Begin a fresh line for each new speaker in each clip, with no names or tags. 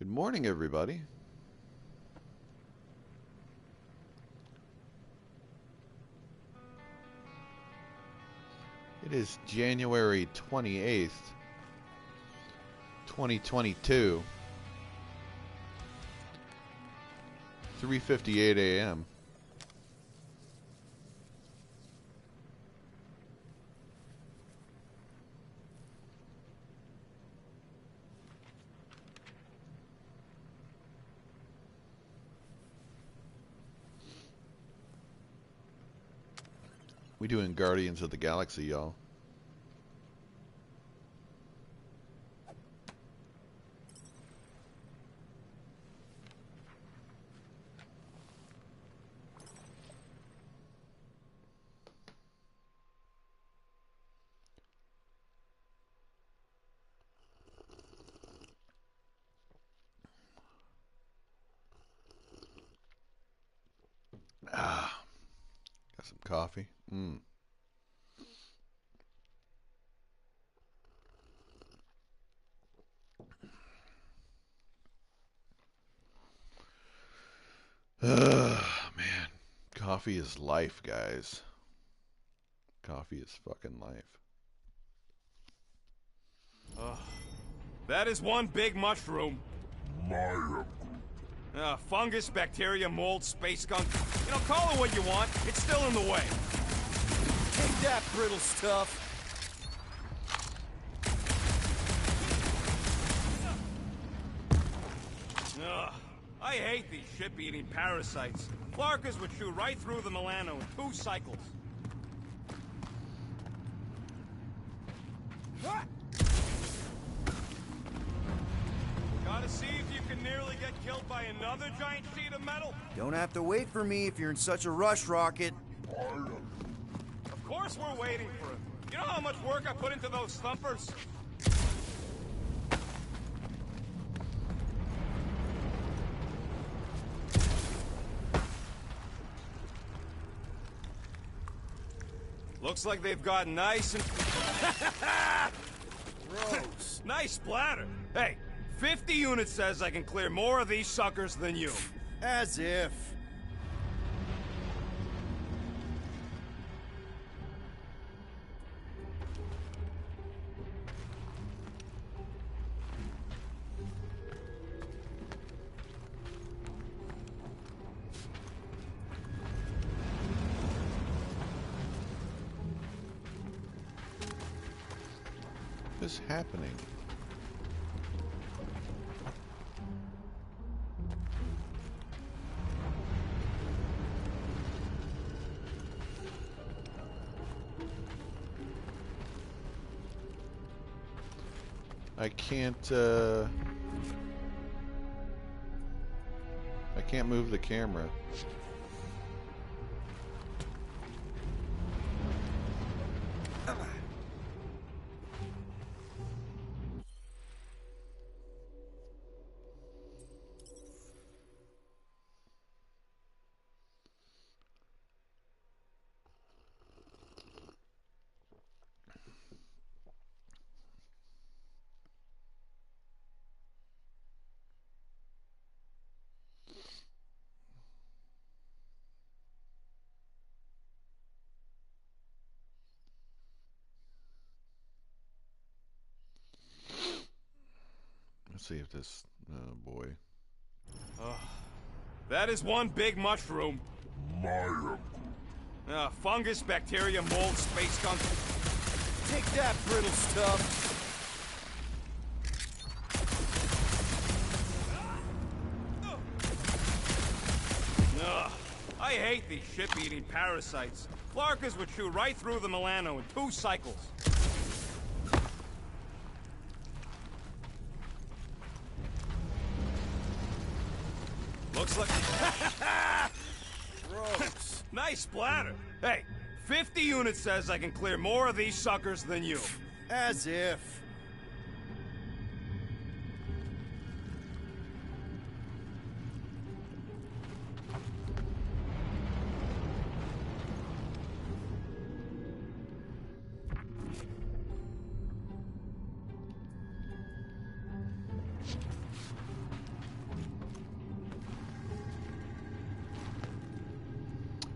Good morning, everybody. It is January 28th, 2022, 3:58 a.m. We doing Guardians of the Galaxy, y'all. Ah, got some coffee. Man, coffee is life, guys. Coffee is fucking life.
That is one big mushroom.
Maya.
Fungus, bacteria, mold, space skunk. You know, call it what you want. It's still in the way.
Take that, brittle stuff.
I hate these ship-eating parasites. Clarkers would chew right through the Milano in 2 cycles. Gotta see if you can nearly get killed by another giant sheet of metal.
Don't have to wait for me if you're in such a rush, Rocket.
Of course we're waiting for it. You know how much work I put into those thumpers? Looks like they've gotten nice and...
Gross.
Nice splatter. Hey, 50 units says I can clear more of these suckers than you.
As if.
What is happening? I can't move the camera. Let's see if this... Oh, boy.
That is one big mushroom.
Maya.
Fungus, bacteria, mold, space skunk.
Take that, brittle stuff.
I hate these ship-eating parasites. Clarkers would chew right through the Milano in 2 cycles. Looks like...
Gross.
Nice splatter. Hey, 50 units says I can clear more of these suckers than you.
As if.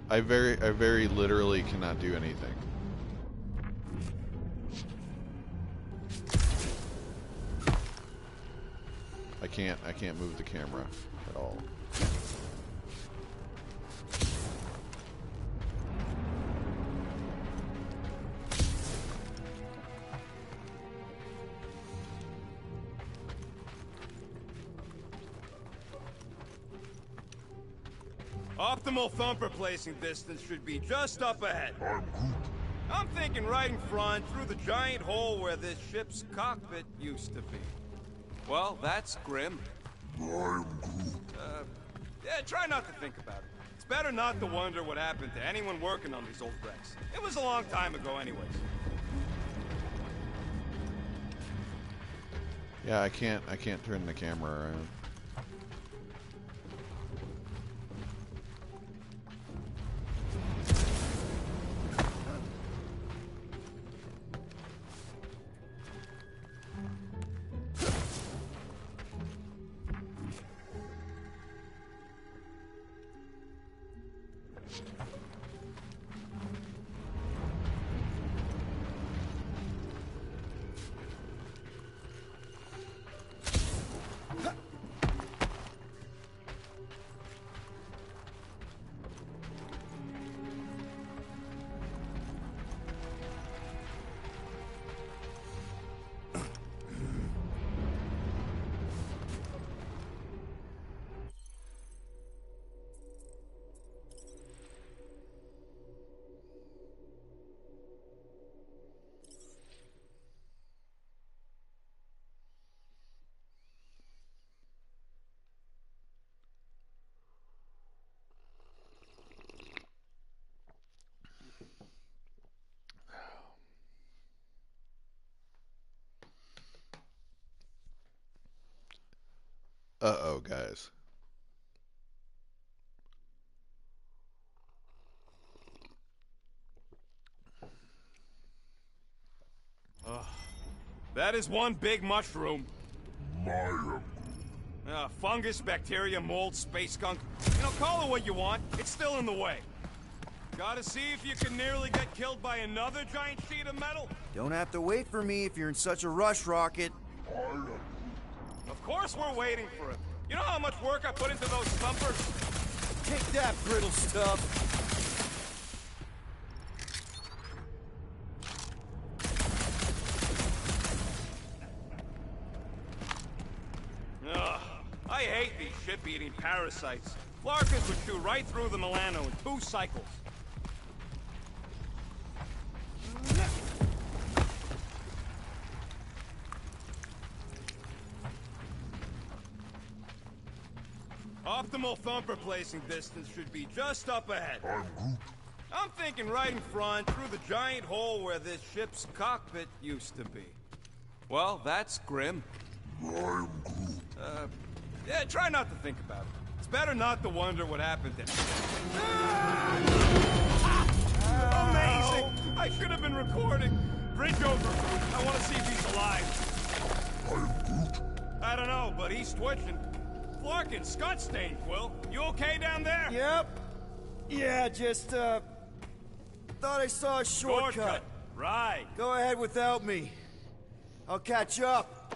I very literally cannot do anything. I can't move the camera at all.
Optimal thumper placing distance should be just up ahead.
I'm Groot.
I'm thinking right in front, through the giant hole where this ship's cockpit used to be. Well, that's grim.
I'm Groot.
Yeah, try not to think about it. It's better not to wonder what happened to anyone working on these old wrecks. It was a long time ago anyways.
Yeah, I can't turn the camera around. Uh-oh, guys.
That is one big mushroom.
Maya.
Fungus, bacteria, mold, space skunk. You know, call it what you want. It's still in the way. Gotta see if you can nearly get killed by another giant sheet of metal.
Don't have to wait for me if you're in such a rush, Rocket.
Of course we're waiting for him. You know how much work I put into those thumpers?
Take that, brittle stuff.
Ugh, I hate these ship-eating parasites. Flarkas would chew right through the Milano in 2 cycles. Optimal thumper placing distance should be just up ahead.
I'm Groot.
I'm thinking right in front, through the giant hole where this ship's cockpit used to be. Well, that's grim.
I'm Groot.
Yeah, try not to think about it. It's better not to wonder what happened to him. Amazing! I should have been recording. Bridge over. I want to see if he's alive.
I'm Groot.
I don't know, but he's twitching. Flarkin, Scott Stain, Quill. You okay down there?
Yep. Yeah, just, thought I saw a shortcut.
Right.
Go ahead without me. I'll catch up.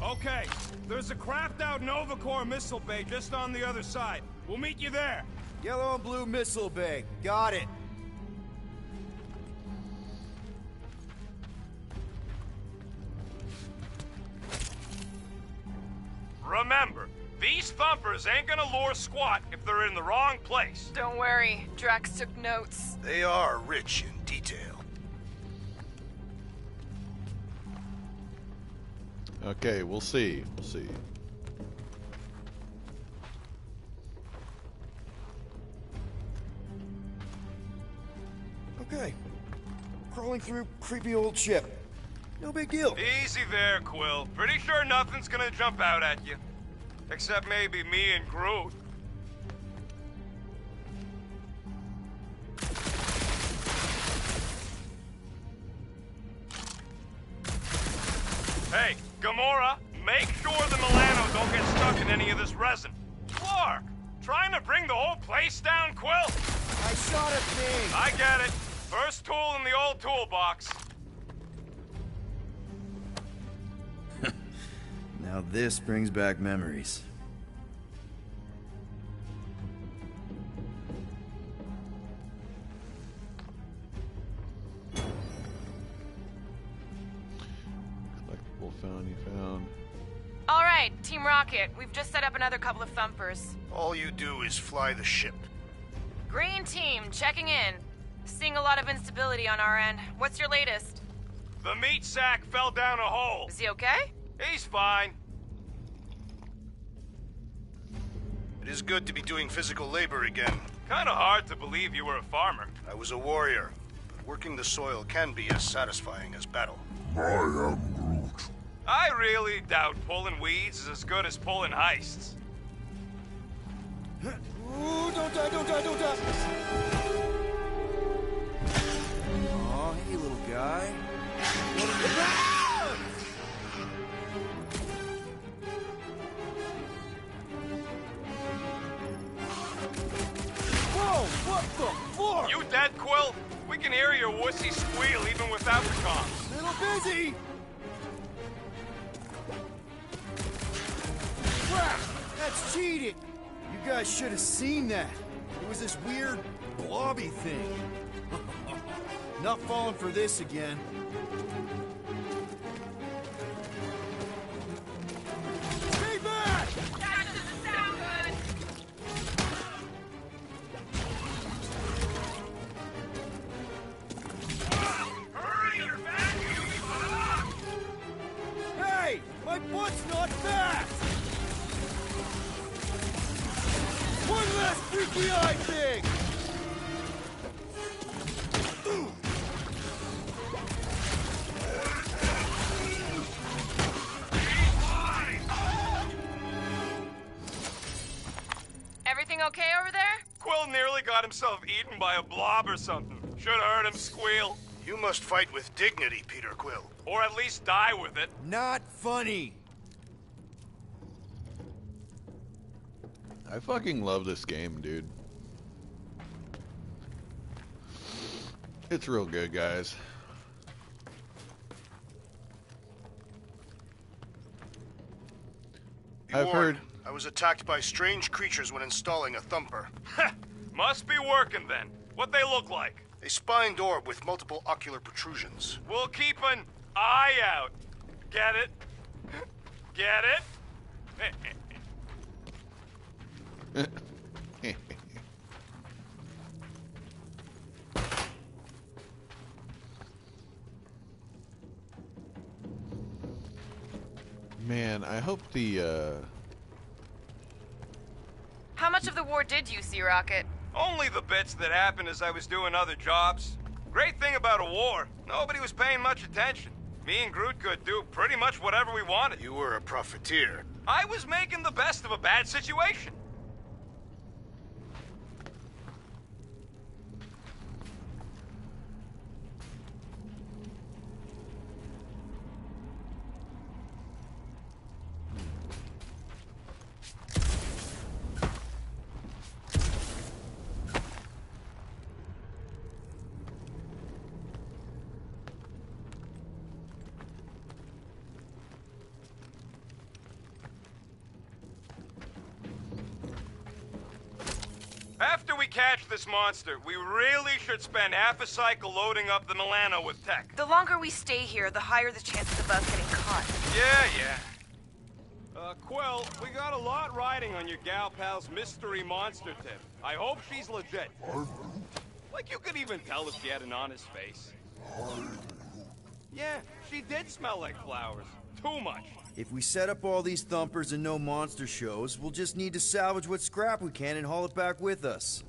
Okay. There's a craft-out Nova Corps missile bay just on the other side. We'll meet you there.
Yellow and blue missile bay. Got it.
Remember, these thumpers ain't gonna lure squat if they're in the wrong place.
Don't worry, Drax took notes.
They are rich in detail.
Okay, we'll see. We'll see.
Okay. Crawling through creepy old ship. No big deal.
Easy there, Quill. Pretty sure nothing's gonna jump out at you. Except maybe me and Groot. Hey, Gamora, make sure the Milano don't get stuck in any of this resin. Clark, trying to bring the whole place down, Quill?
I shot a thing!
I get it. First tool in the old toolbox.
Now this brings back memories.
Collectible found you found.
All right, Team Rocket, we've just set up another couple of thumpers.
All you do is fly the ship.
Green Team, checking in. Seeing a lot of instability on our end. What's your latest?
The meat sack fell down a hole.
Is he okay?
He's fine.
It is good to be doing physical labor again.
Kinda hard to believe you were a farmer.
I was a warrior, but working the soil can be as satisfying as battle.
I am Groot.
I really doubt pulling weeds is as good as pulling heists.
Ooh, don't die, don't die, don't die! Aw, hey, little guy. Whoa, what the fuck?
You dead, Quill? We can hear your wussy squeal even without the comms.
Little busy! Crap! That's cheating! You guys should have seen that. It was this weird, blobby thing. Not falling for this again. Stay back!
That doesn't sound good.
Hey! My butt's not fat! One last freaky eye thing!
Everything okay over there?
Quill nearly got himself eaten by a blob or something. Should've heard him squeal.
You must fight with dignity, Peter Quill.
Or at least die with it.
Not funny!
I fucking love this game, dude. It's real good, guys.
Be
I've
warned,
heard.
I was attacked by strange creatures when installing a thumper.
Must be working then. What they look like?
A spined orb with multiple ocular protrusions.
We'll keep an eye out. Get it? Get it?
Man, I hope the
How much of the war did you see, Rocket?
Only the bits that happened as I was doing other jobs. Great thing about a war, nobody was paying much attention. Me and Groot could do pretty much whatever we wanted.
You were a profiteer.
I was making the best of a bad situation. After we catch this monster, we really should spend half a cycle loading up the Milano with tech.
The longer we stay here, the higher the chances of us getting caught.
Yeah. Quill, we got a lot riding on your gal pal's mystery monster tip. I hope she's legit. Like you could even tell if she had an honest face. Yeah, she did smell like flowers. Too much.
If we set up all these thumpers and no monster shows, we'll just need to salvage what scrap we can and haul it back with us.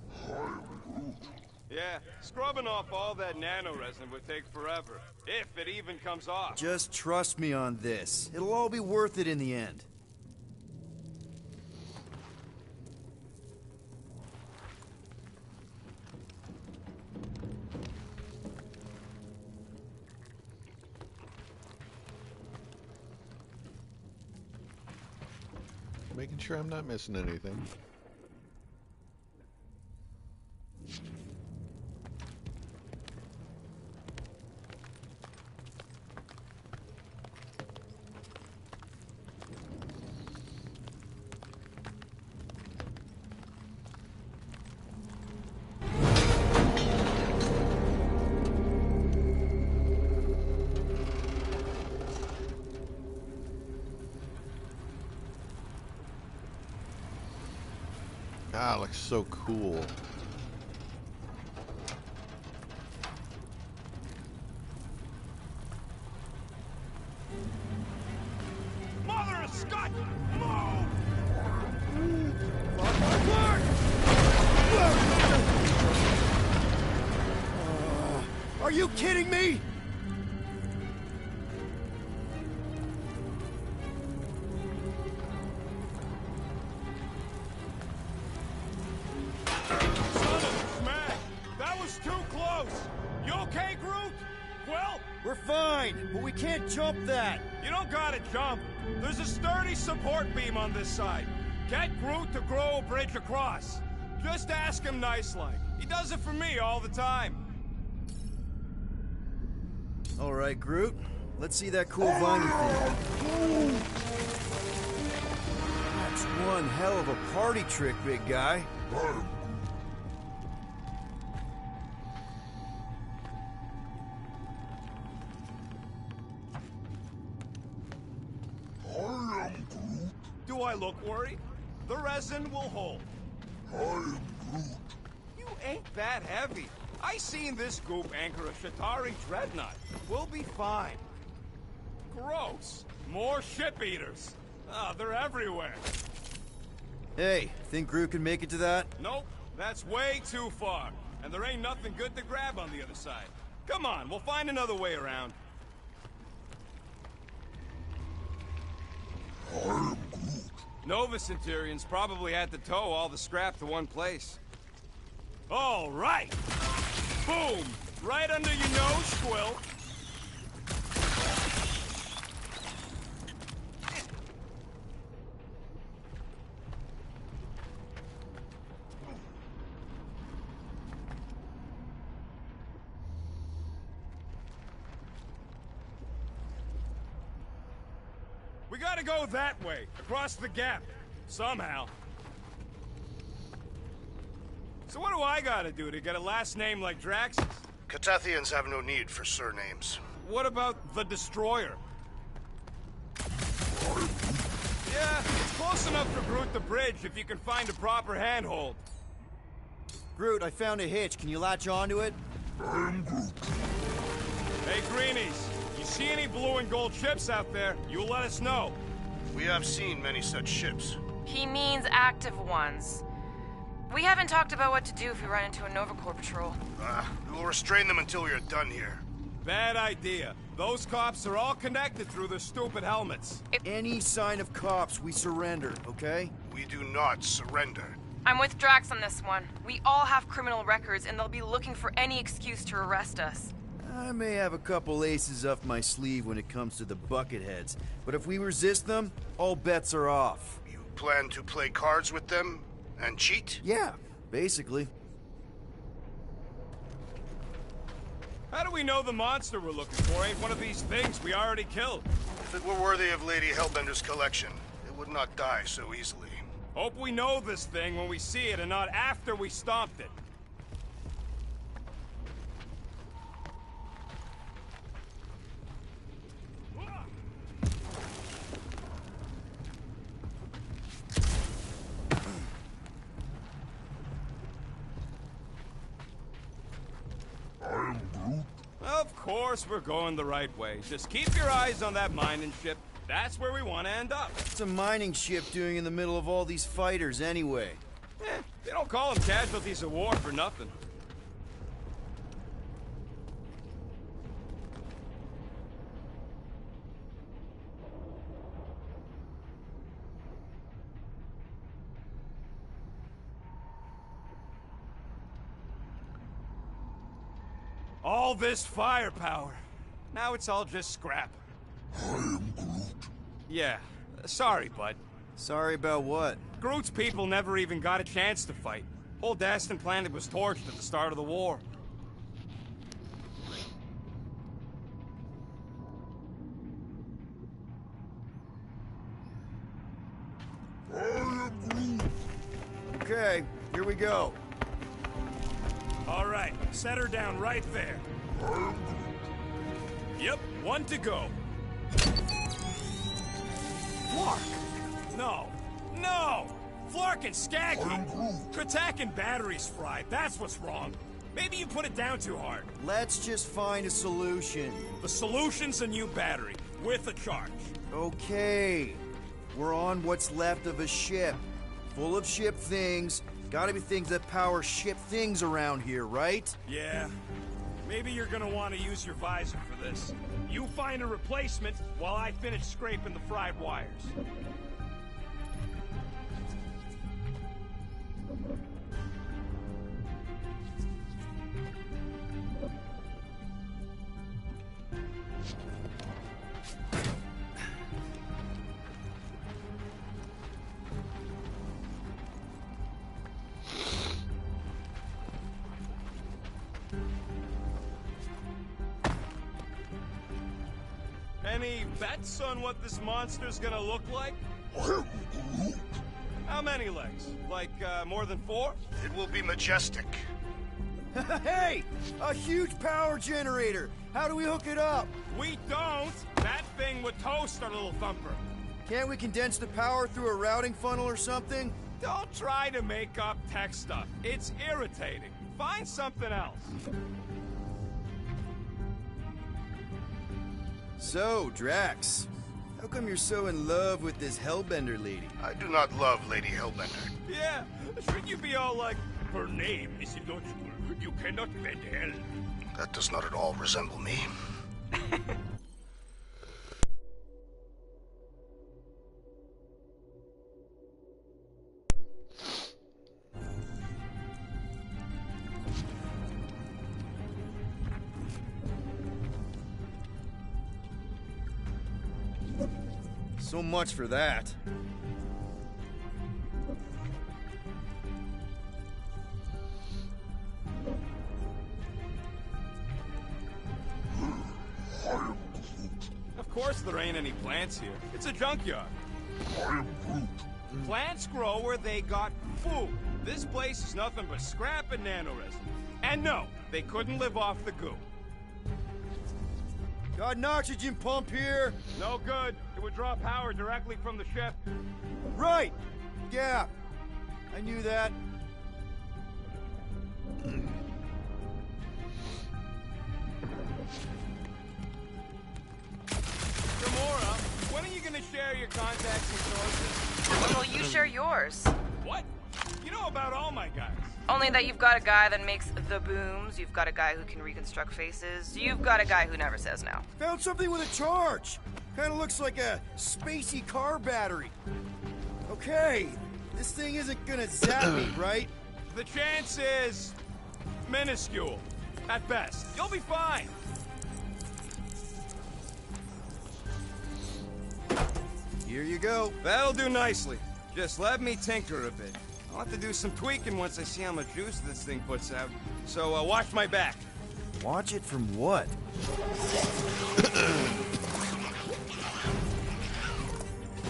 Yeah, scrubbing off all that nano-resin would take forever. If it even comes off.
Just trust me on this. It'll all be worth it in the end.
making sure I'm not missing anything. Ah, it looks so cool.
Mother of Scott! Move!
Are you kidding me?
Son of a smack! That was too close! You okay, Groot? Well,
We're fine, but we can't jump that.
you don't gotta jump. There's a sturdy support beam on this side. Get Groot to grow a bridge across. Just ask him nice-like. He does it for me all the time.
All right, Groot. Let's see that cool viney thing. That's one hell of a party trick, big guy.
I am Groot.
Do I look worried? The resin will hold.
I am Groot.
You ain't that heavy. I seen this goop anchor a Shatari dreadnought. We'll be fine. Gross. More ship eaters. Ah, they're everywhere.
Hey, think Groot can make it to that?
Nope, that's way too far. And there ain't nothing good to grab on the other side. Come on, we'll find another way around.
I am Groot.
Nova Centurions probably had to tow all the scrap to one place. All right! Boom! Right under your nose, Quill. We gotta go that way, across the gap. Somehow. So what do I gotta do to get a last name like Drax's?
Catathians have no need for surnames.
What about the Destroyer? Yeah, it's close enough for Groot the Bridge if you can find a proper handhold.
Groot, I found a hitch. Can you latch onto it?
I am Groot.
Hey, Greenies, you see any blue and gold ships out there, you let us know.
We have seen many such ships.
He means active ones. We haven't talked about what to do if we run into a Nova Corps patrol.
We will restrain them until we are done here.
Bad idea. Those cops are all connected through their stupid helmets.
Any sign of cops, we surrender, okay?
We do not surrender.
I'm with Drax on this one. We all have criminal records, and they'll be looking for any excuse to arrest us.
I may have a couple aces up my sleeve when it comes to the Bucketheads, but if we resist them, all bets are off.
You plan to play cards with them and cheat?
Yeah, basically.
How do we know the monster we're looking for ain't one of these things we already killed?
If it were worthy of Lady Hellbender's collection, it would not die so easily.
Hope we know this thing when we see it and not after we stomped it.
I am Groot.
Of course we're going the right way. Just keep your eyes on that mining ship. That's where we want to end up.
What's a mining ship doing in the middle of all these fighters anyway?
They don't call them casualties of war for nothing. All this firepower. Now it's all just scrap.
I am Groot.
Yeah, sorry, bud.
Sorry about what?
Groot's people never even got a chance to fight. Whole Daston planet was torched at the start of the war.
I am Groot.
Okay, here we go.
All right, set her down right there.
I am Groot.
Yep, one to go. Mark! No! No!
Flark and Skaggy!
I am Groot.
Kratak and batteries fried, that's what's wrong. Maybe you put it down too hard.
Let's just find a solution.
The solution's a new battery, with a charge.
Okay. We're on what's left of a ship. Full of ship things. Gotta be things that power ship things around here, right?
Yeah. Maybe you're gonna want to use your visor for this. You find a replacement while I finish scraping the fried wires. Any bets on what this monster's gonna look like?
I am Groot.
How many legs? Like, more than 4?
It will be majestic.
Hey! A huge power generator! How do we hook it up?
We don't! That thing would toast our little thumper.
Can't we condense the power through a routing funnel or something?
Don't try to make up tech stuff. It's irritating. Find something else.
So, Drax, how come you're so in love with this Hellbender lady?
I do not love Lady Hellbender.
Yeah, shouldn't you be all like, her name is illogical. You cannot bend hell.
That does not at all resemble me.
So much for that.
Of course there ain't any plants here. It's a junkyard.
I am Groot.
Plants grow where they got food. This place is nothing but scrap and nanoresin. And no, they couldn't live off the goo.
Got an oxygen pump here.
No good. It would draw power directly from the ship.
Right! Yeah. I knew that.
Gamora, when are you gonna share your contacts and sources?
When will you share yours?
What? You know about all my guys.
Only that you've got a guy that makes the booms, you've got a guy who can reconstruct faces, you've got a guy who never says no.
Found something with a charge. Kinda looks like a spacey car battery. Okay, this thing isn't gonna zap me, right?
The chance is minuscule, at best. You'll be fine.
Here you go.
That'll do nicely. Just let me tinker a bit. I'll have to do some tweaking once I see how much juice this thing puts out. So, watch my back.
Watch it from what?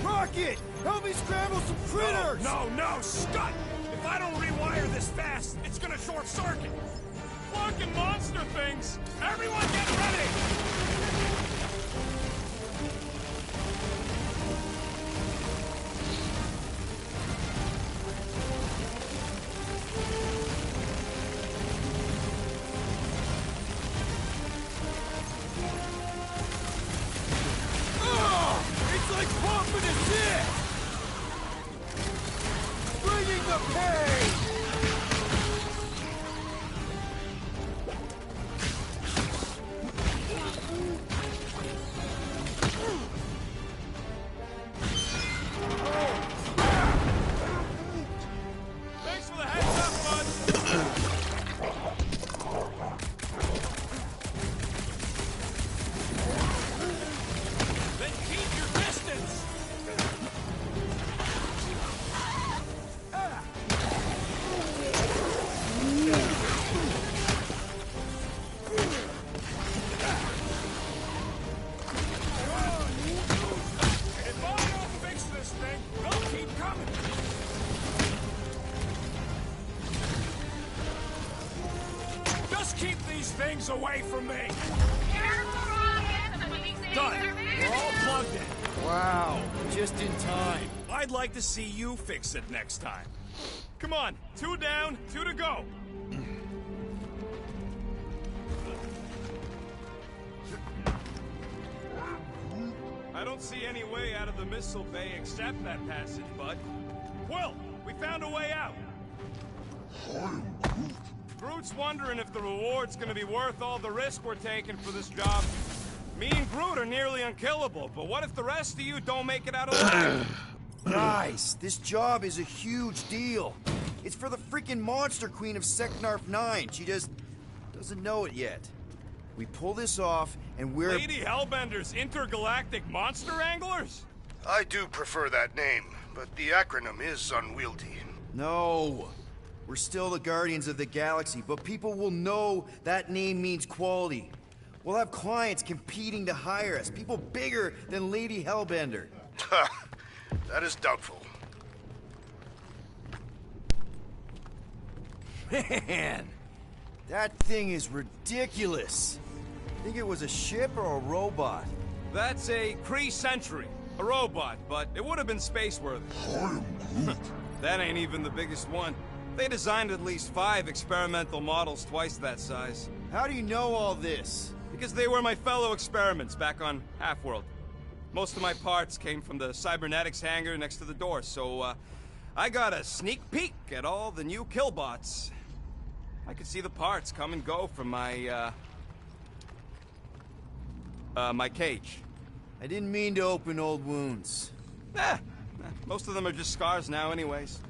Rocket! Help me scramble some critters!
No, Scott! If I don't rewire this fast, it's gonna short circuit. Fucking monster things! Everyone get ready!
It's like pumping a dick! Bringing the pain!
Thanks for the heads up, bud! Then keep your distance! If I don't fix this thing, they'll keep coming! Just keep these things away from me! Done! We're all plugged in.
Wow, just in time.
I I'd like to see you fix it next time. Come on, 2 down, 2 to go. I don't see any way out of the missile bay except that passage, bud. Quill, we found a way out.
I'm Groot.
Groot's wondering if the reward's gonna be worth all the risk we're taking for this job. Me and Groot are nearly unkillable, but what if the rest of you don't make it out alive?
Guys, this job is a huge deal. It's for the freaking Monster Queen of Seknarf 9. She just doesn't know it yet. We pull this off, and we're...
Lady Hellbender's intergalactic monster anglers?
I do prefer that name, but the acronym is unwieldy.
No. We're still the Guardians of the Galaxy, but people will know that name means quality. We'll have clients competing to hire us, people bigger than Lady Hellbender.
That is doubtful.
Man, that thing is ridiculous. Think it was a ship or a robot?
That's a Kree Sentry. A robot, but it would have been space-worthy.
I'm Groot.
That ain't even the biggest one. They designed at least 5 experimental models twice that size.
How do you know all this?
Because they were my fellow experiments back on Half-World. Most of my parts came from the cybernetics hangar next to the door, so I got a sneak peek at all the new killbots. I could see the parts come and go from my, my cage.
I didn't mean to open old wounds.
Most of them are just scars now anyways.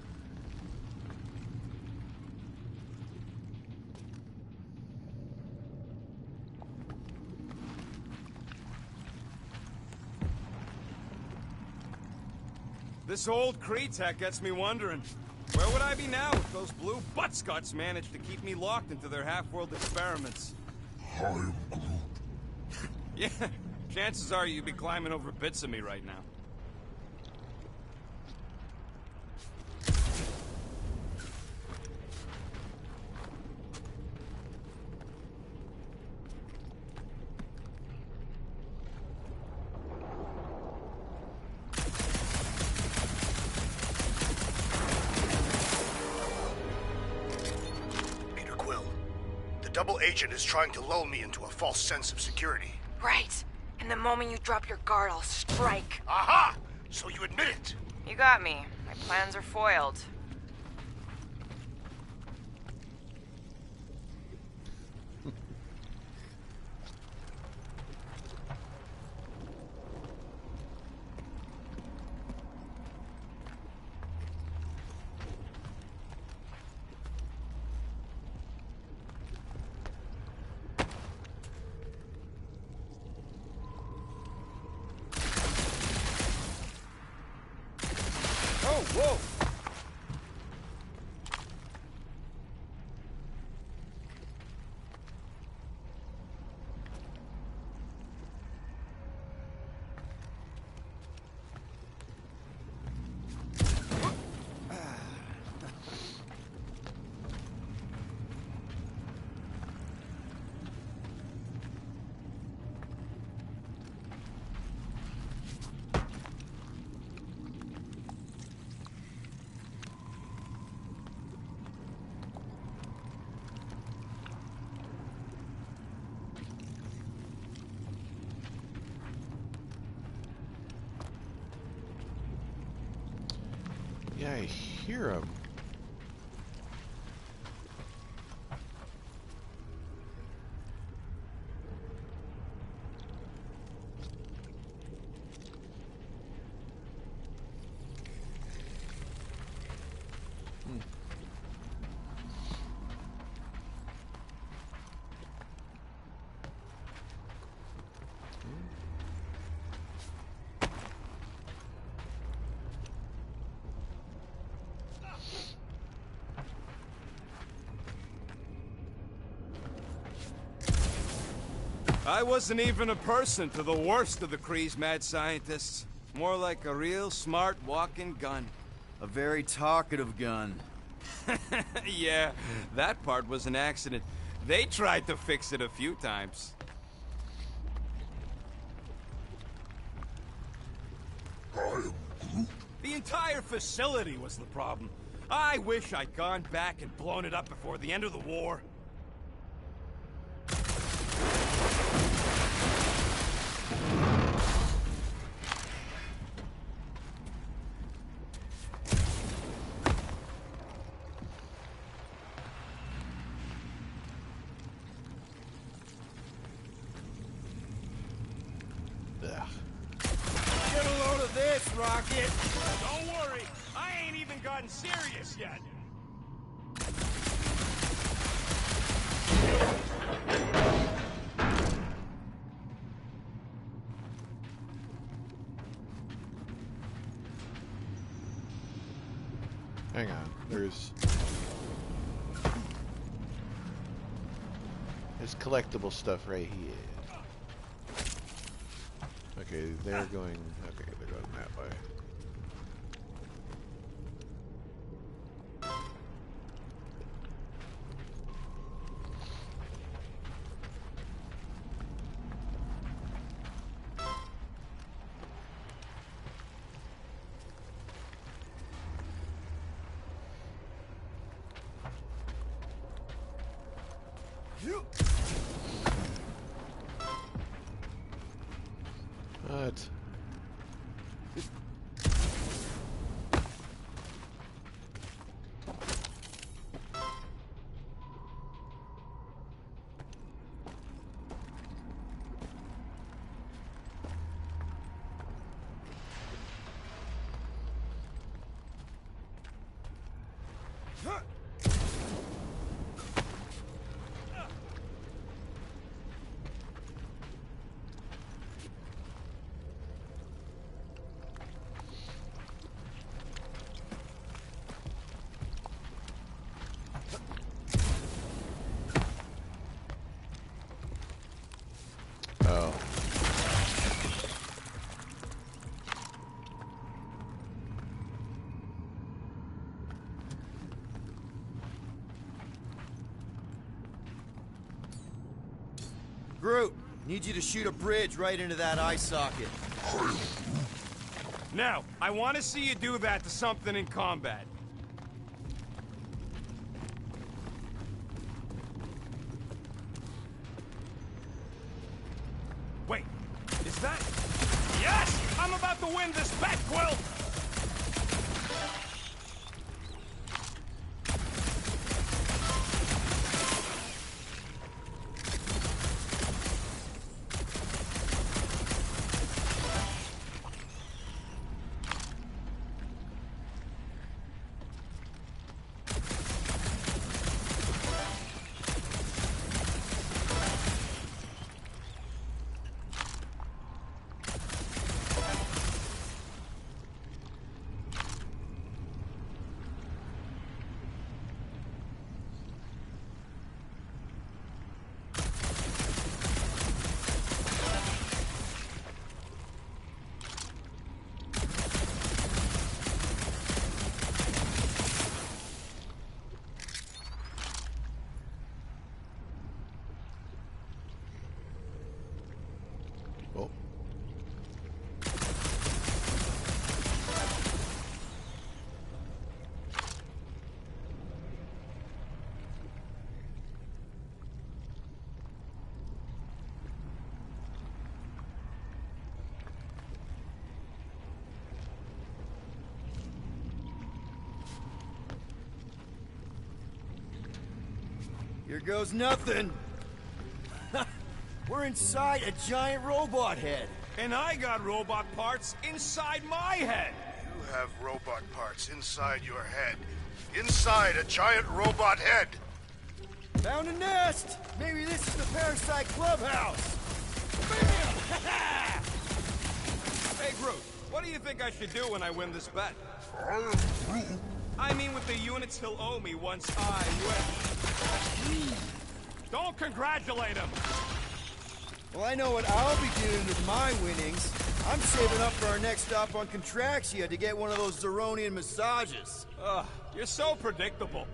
This old Kree tech gets me wondering, where would I be now if those blue butt-scuts managed to keep me locked into their half-world experiments?
I'm Groot.
Yeah, chances are you'd be climbing over bits of me right now.
Peter Quill, the double agent is trying to lull me into a false sense of security.
Right. And the moment you drop your guard, I'll strike.
Aha! So you admit it?
You got me. My plans are foiled.
Oh, whoa!
Yeah, I hear him.
I wasn't even a person to the worst of the Kree's mad scientists. More like a real smart walking gun.
A very talkative gun.
Yeah, that part was an accident. They tried to fix it a few times.
I am Groot.
The entire facility was the problem. I wish I'd gone back and blown it up before the end of the war.
Ugh.
Get a load of this, Rocket! Don't worry, I ain't even gotten serious yet.
Hang on. There's collectible stuff right here. Okay, they're going. Okay, they're going that way. What? Oh.
Groot, need you to shoot a bridge right into that eye socket.
Now, I want to see you do that to something in combat. Wait, is that... Yes! I'm about to win this bet, Quill!
Oh.
Here goes nothing. We're inside a giant robot head.
And I got robot parts inside my head!
You have robot parts inside your head. Inside a giant robot head.
Found a nest. Maybe this is the Parasite Clubhouse.
Hey, Groot, what do you think I should do when I win this bet?
I am Groot.
I mean with the units he'll owe me once I win. Don't congratulate him!
Well, I know what I'll be doing with my winnings. I'm saving up for our next stop on Contraxia to get one of those Zeronian massages.
Ugh, you're so predictable.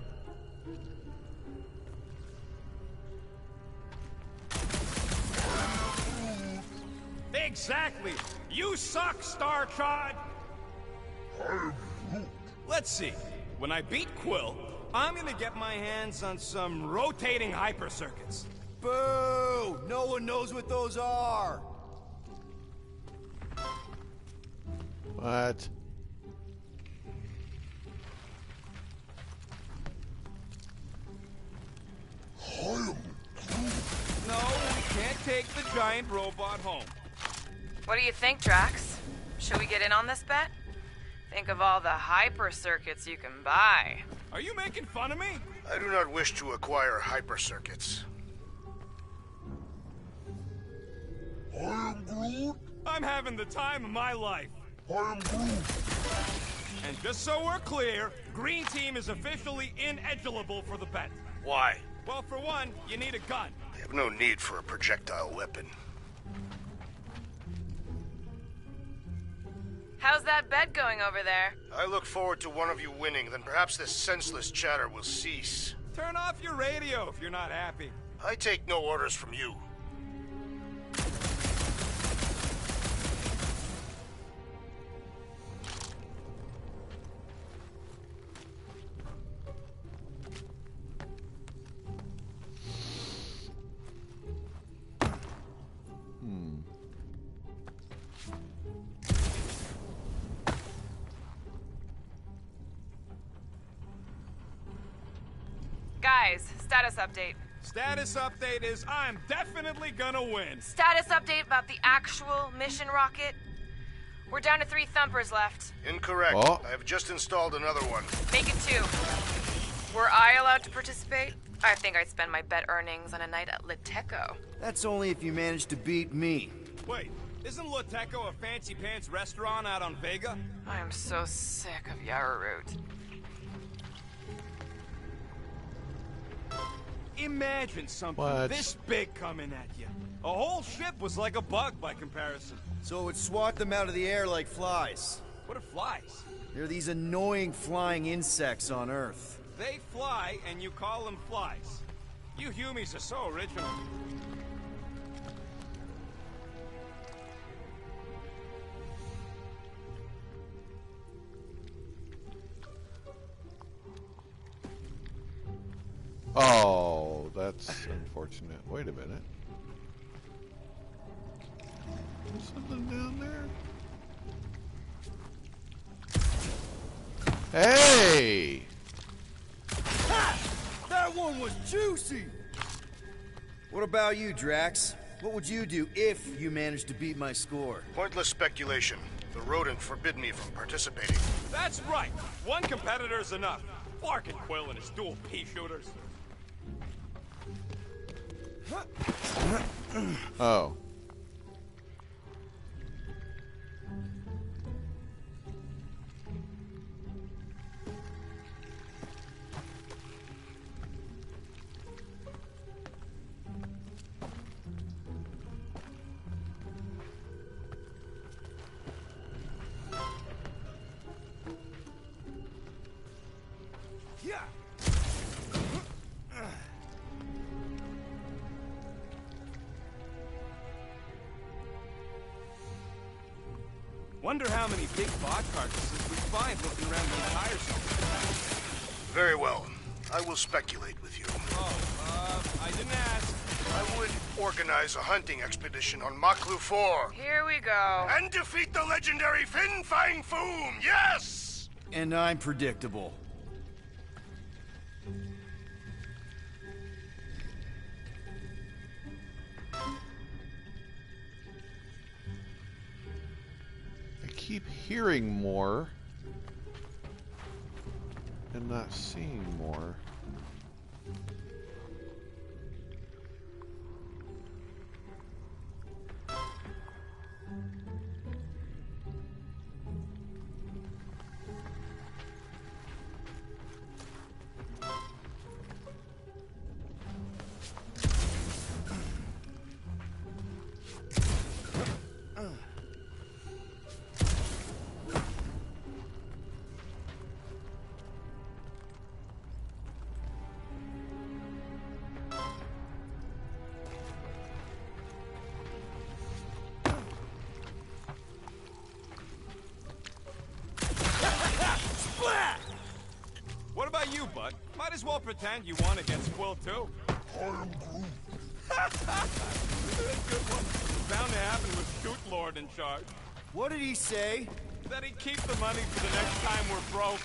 Exactly! You suck, Star Trod! Let's see. When I beat Quill, I'm gonna get my hands on some rotating hyper circuits.
Boo! No one knows what those are!
What?
No, we can't take the giant robot home.
What do you think, Drax? Should we get in on this bet? Think of all the hyper circuits you can buy.
Are you making fun of me?
I do not wish to acquire hyper circuits.
I am Groot.
I'm having the time of my life.
I am Groot.
And just so we're clear, Green Team is officially ineligible for the bet.
Why?
Well, for one, you need a gun.
I have no need for a projectile weapon.
How's that bet going over there?
I look forward to one of you winning, then perhaps this senseless chatter will cease.
Turn off your radio if you're not happy.
I take no orders from you.
Guys, status update.
Status update is I'm definitely gonna win.
Status update about the actual mission rocket. We're down to 3 thumpers left.
Incorrect.
Oh.
I have just installed another one.
Make it 2. Were I allowed to participate? I think I'd spend my bet earnings on a night at Liteco.
That's only if you manage to beat me.
Wait, isn't Liteco a fancy pants restaurant out on Vega?
I am so sick of Yarroot.
Imagine something
What?
this big coming at you. A whole ship was like a bug by comparison.
So it would swat them out of the air like flies.
What are flies?
They're these annoying flying insects on Earth.
They fly and you call them flies. You humies are so original.
Oh, that's unfortunate. Wait a minute. There's something down there. Hey!
That one was juicy! What about you, Drax? What would you do if you managed to beat my score?
Pointless speculation. The rodent forbid me from participating.
That's right. One competitor's enough. Bark at Quill and his dual pea shooters.
Oh.
Yeah. Wonder how many big bot carcasses we find looking around the entire zone.
Very well. I will speculate with you.
I didn't ask.
I would organize a hunting expedition on Maklu 4
Here we go.
and defeat the legendary Fin Fang Foom. Yes!
And I'm predictable.
I keep hearing more and not seeing more.
but might as well pretend you won against Quill, too.
I am Groot.
Good one. Bound to happen with Shoot Lord in charge.
What did he say?
That he'd keep the money for the next time we're broke.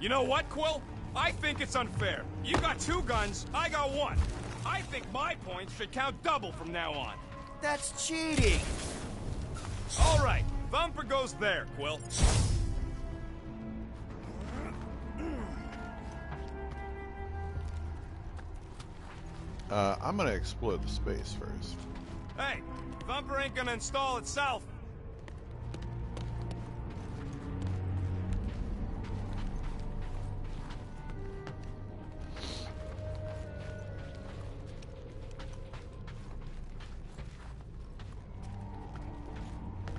You know what, Quill? I think it's unfair. You got 2 guns, I got 1. I think my points should count double from now on.
That's cheating!
All right, Thumper goes there, Quill.
I'm gonna explode the space first.
Hey, Thumper ain't gonna install itself.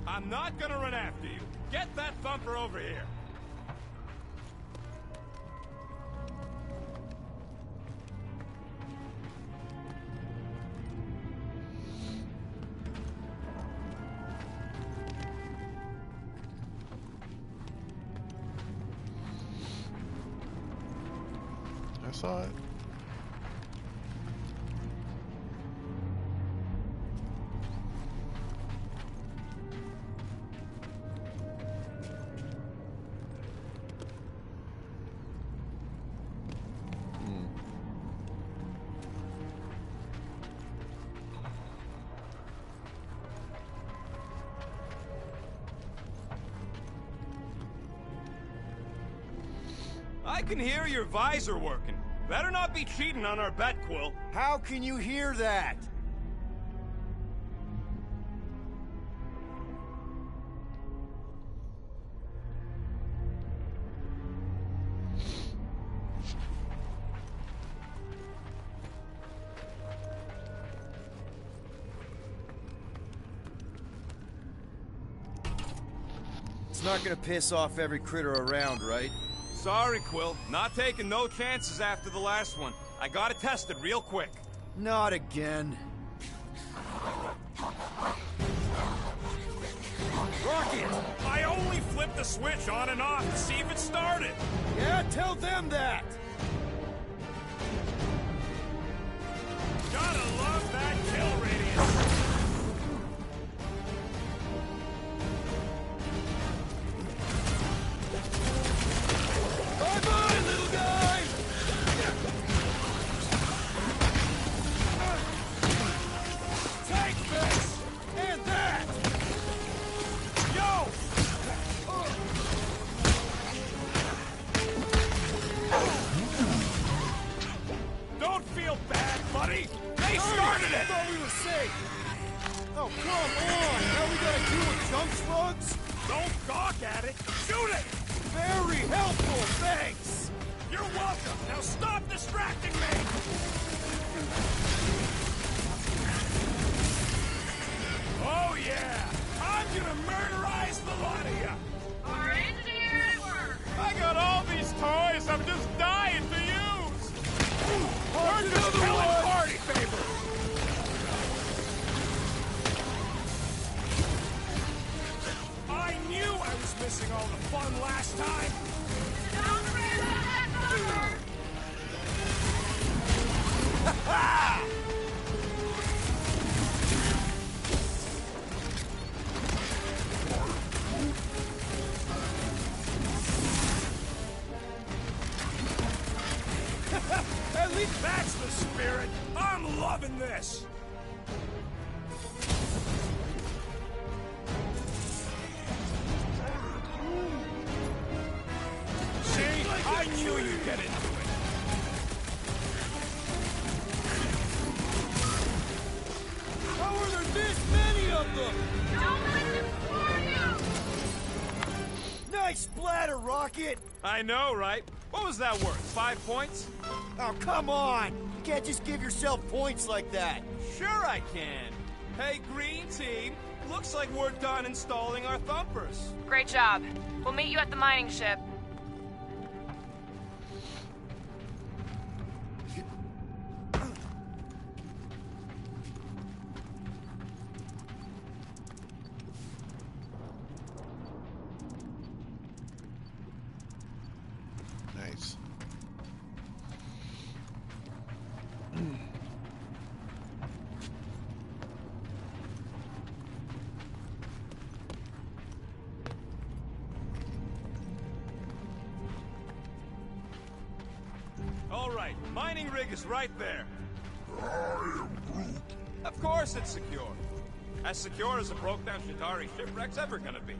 I'm not gonna run after you. Get that Thumper over here.
I saw it.
I can hear your visor working. Better not be cheating on our bet, Quill.
How can you hear that? It's not gonna piss off every critter around, right?
Sorry, Quill. Not taking no chances after the last one. I got it tested real quick.
Not again.
Rocket! I only flipped the switch on and off to see if it started.
Yeah, tell them that!
Gotta love that kill radius.
Bye-bye, little guy!
Take this! And that! Yo! Don't feel bad, buddy! They started
I
it!
thought we were safe! Oh, come on! Now we gotta deal with jump slugs?
Don't gawk at it! Shoot it!
Very helpful, thanks!
You're welcome! Now stop distracting me! Oh yeah! I'm gonna murderize the lot of you!
Our engineer at work.
I got all these toys I'm just dying to use! We're just killing party favors!
I knew I was missing all the fun last time!
Don't
Sweet, that's the spirit. I'm loving this. See, I knew you'd get into it.
How are there this many of them?
Don't let them floor you!
Nice splatter, Rocket!
I know, right? What was that worth? 5 points?
Oh, come on! You can't just give yourself points like that.
Sure I can. Hey, Green Team, looks like we're done installing our thumpers.
Great job. We'll meet you at the mining ship.
Nice.
All right, mining rig is right there. Of course it's secure. As secure as a broke-down Chitauri shipwreck's ever gonna be.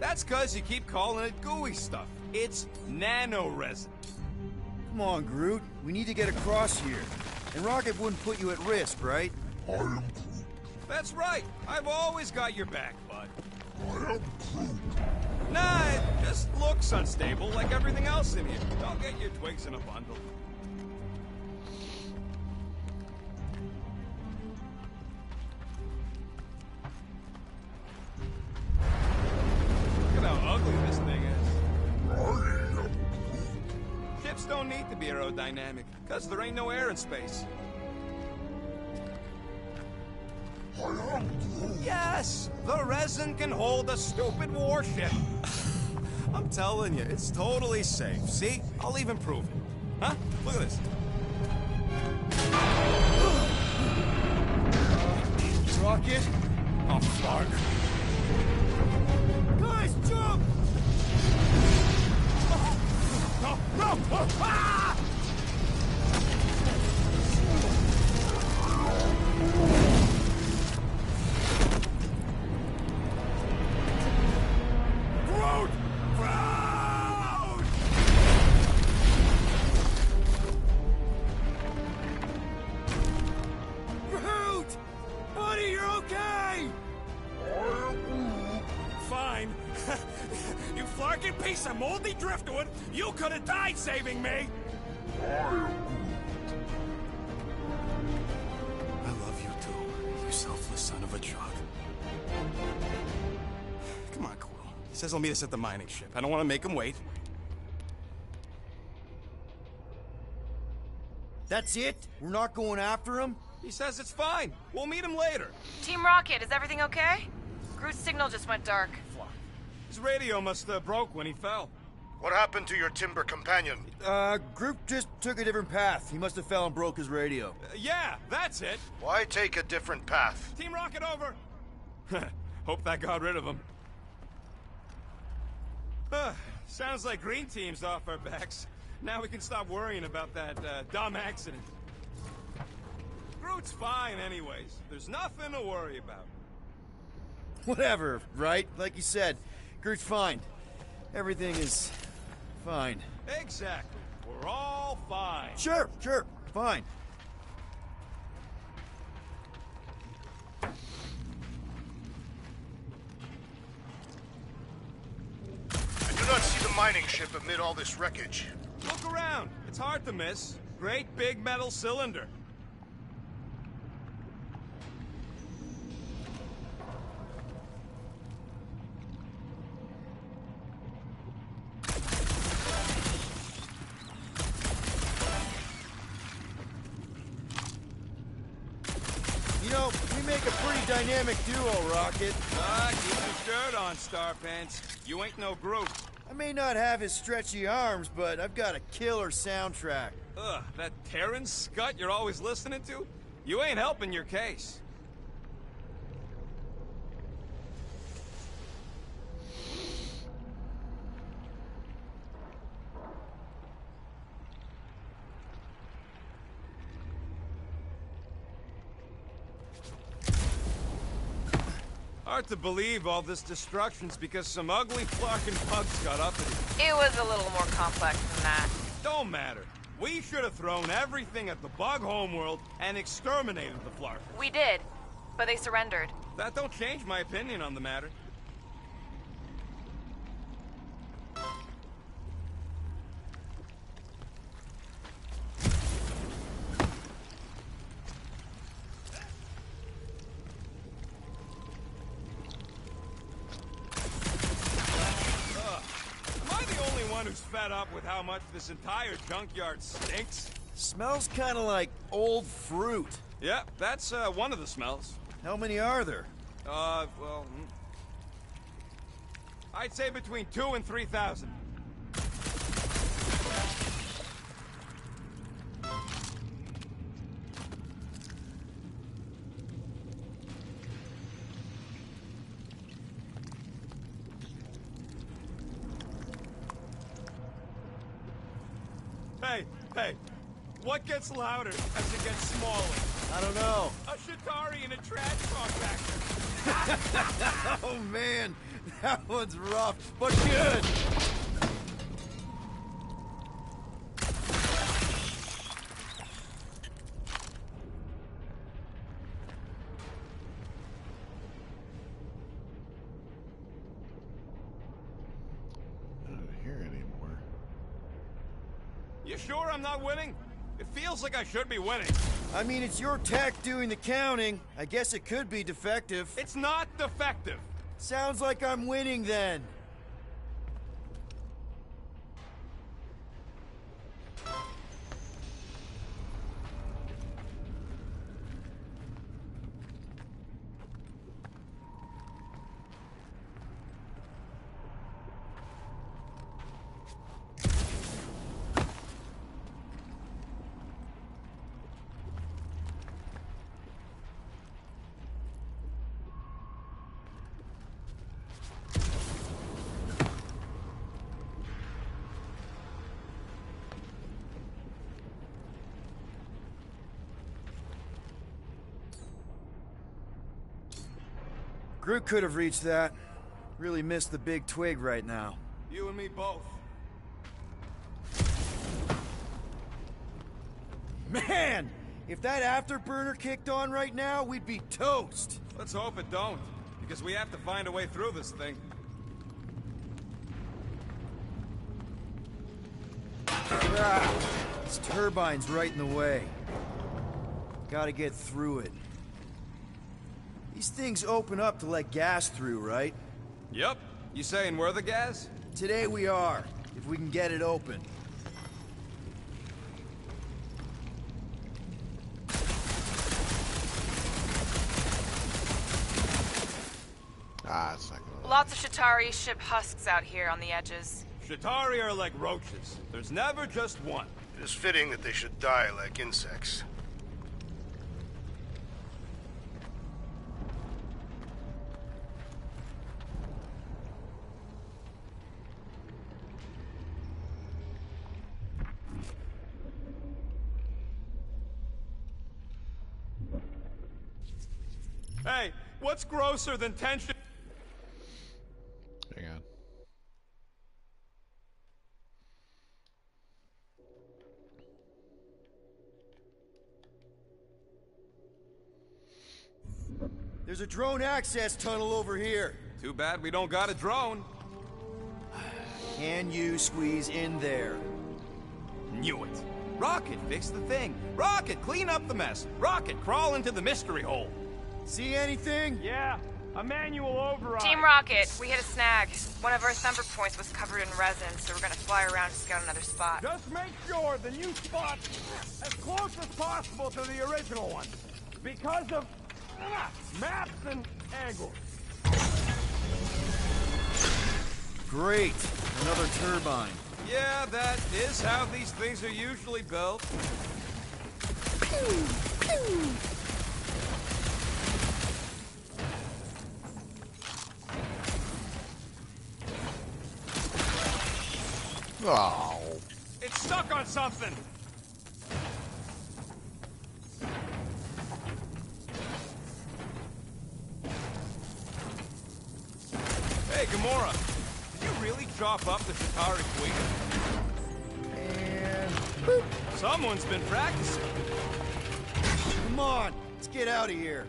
That's cause you keep calling it gooey stuff. It's nano-resin.
Come on, Groot. We need to get across here. And Rocket wouldn't put you at risk, right?
That's right. I've always got your back, bud. Nah, it just looks unstable like everything else in here. Don't get your twigs in a bundle. Look at how ugly this thing is. Ships don't need to be aerodynamic, because there ain't no air in space. Yes, the resin can hold a stupid warship. I'm telling you, it's totally safe. See? I'll even prove it. Huh? Look at this.
Rocket?
Oh, fuck.
Guys, jump!
No, no! Ah! Groot! Groot!
Groot! Buddy, you're okay!
Fine. You flarking piece of moldy driftwood! You could have died saving me!
I love you too, you selfless son of a truck. Come on, Quill. He says he'll meet us at the mining ship. I don't want to make him wait.
That's it? We're not going after him?
He says it's fine. We'll meet him later.
Team Rocket, is everything okay? Groot's signal just went dark.
His radio must have broke when he fell.
What happened to your timber companion?
Groot just took a different path. He must have fell and broke his radio.
Yeah, that's it.
Why take a different path?
Team Rocket over. Hope that got rid of him. Sounds like Green Team's off our backs. Now we can stop worrying about that dumb accident. Groot's fine anyways. There's nothing to worry about.
Whatever, right? Like you said, Groot's fine. Everything is fine.
Exactly. We're all fine.
Sure, fine.
I do not see the mining ship amid all this wreckage.
Look around. It's hard to miss. Great big metal cylinder.
You know, we make a pretty dynamic duo, Rocket.
Keep your shirt on, Starpants. You ain't no Groot.
I may not have his stretchy arms, but I've got a killer soundtrack.
Ugh, that Terran scut you're always listening to? You ain't helping your case. Hard to believe all this destruction's because some ugly Flarkin bugs got up in it.
It was a little more complex than that.
Don't matter. We should have thrown everything at the bug homeworld and exterminated the Flarkin.
We did, but they surrendered.
That don't change my opinion on the matter. Who's fed up with how much this entire junkyard stinks?
Smells kind of like old fruit.
Yeah, that's one of the smells.
How many are there?
Well, I'd say between 2,000 and 3,000. Hey, what gets louder as it gets smaller?
I don't know.
A Chitauri in a trash compactor.
Oh man, that one's rough, but good.
You sure I'm not winning? It feels like I should be winning.
I mean, it's your tech doing the counting. I guess it could be defective.
It's not defective.
Sounds like I'm winning then. Groot could have reached that. Really missed the big twig right now.
You and me both.
Man! If that afterburner kicked on right now, we'd be toast!
Let's hope it don't, because we have to find a way through this thing.
This turbine's right in the way. Gotta get through it. These things open up to let gas through, right?
Yep. You saying we're the gas?
Today we are, if we can get it open.
It's not gonna...
Lots of Chitauri ship husks out here on the edges.
Chitauri are like roaches. There's never just one.
It is fitting that they should die like insects.
Hey, what's grosser than tension?
Hang on.
There's a drone access tunnel over here.
Too bad we don't got a drone.
Can you squeeze in there?
Knew it. Rocket, fix the thing. Rocket, clean up the mess. Rocket, crawl into the mystery hole.
See anything?
Yeah, a manual override.
Team Rocket, we hit a snag. One of our thumper points was covered in resin, so we're gonna fly around to scout another spot.
Just make sure the new spot as close as possible to the original one. Because of maps and angles.
Great! Another turbine.
Yeah, that is how these things are usually built.
Oh.
It's stuck on something! Hey, Gamora! Did you really chop up the Chitauri Queen?
And...
Someone's been practicing.
Come on! Let's get out of here.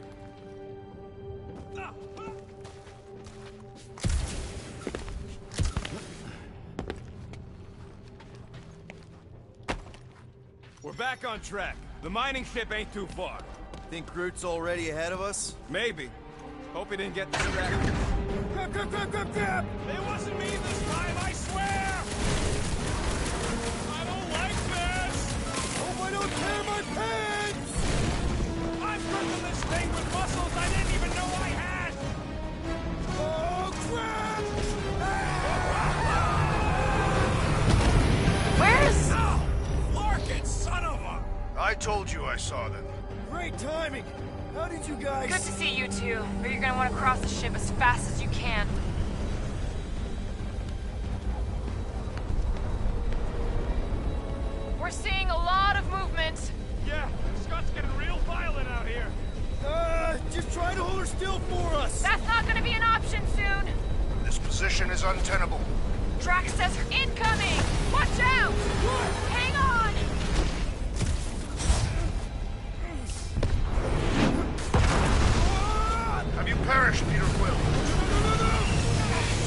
We're back on track. The mining ship ain't too far.
Think Groot's already ahead of us?
Maybe. Hope he didn't get distracted.
Grab! It wasn't me this time, I swear! I don't like this!
Hope I don't tear my pants!
I'm gripping this thing with muscles I didn't even know I had!
Oh, crap!
Where's...
Ow! Larkin, son of a...
I told you I saw them.
Great timing! How did you guys...
Good to see you two, but you're gonna want to cross the ship as fast as you can. We're seeing a lot of movement.
Yeah, Scott's getting real violent out here.
Just try to hold her still for us!
That's not gonna be an option soon.
This position is untenable.
Drax says incoming! Watch out! Hang on!
Have you perished, Peter Quill?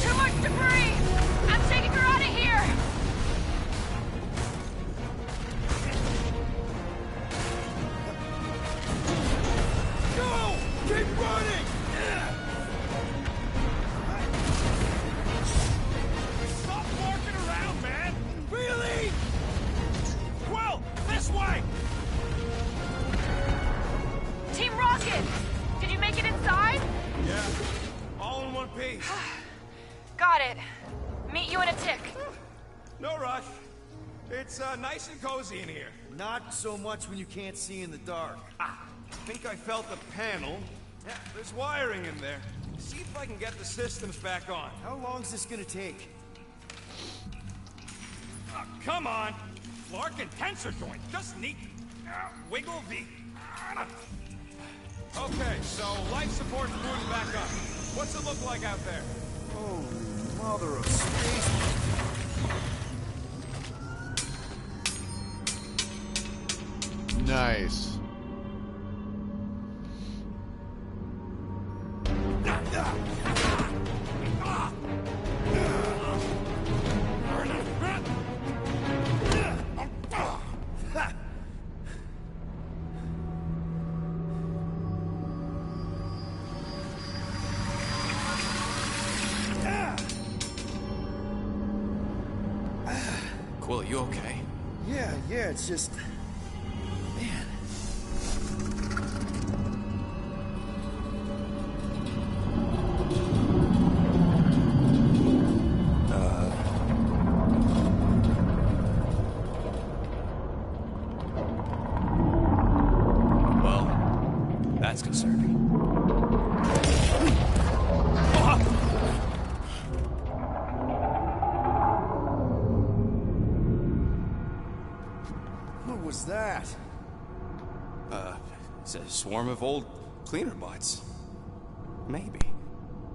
Too much debris! I'm taking her out of here!
Go! Keep running!
Stop barking around, man!
Really?
Quill, this way!
Team Rocket! Did you make it inside?
Yeah. All in one piece.
Got it. Meet you in a tick.
No rush. It's nice and cozy in here.
Not so much when you can't see in the dark.
I think I felt the panel. Yeah, there's wiring in there. See if I can get the systems back on.
How long's this gonna take?
Come on! Larkin tensor joint, just neat. Wiggle V.
Okay, so life support's booting back up. What's it look like out there?
Holy mother of space.
Nice.
Quill, you okay?
Yeah, it's just... Man.
Well, that's concerning.
What was that?
It's a swarm of old cleaner bots. Maybe.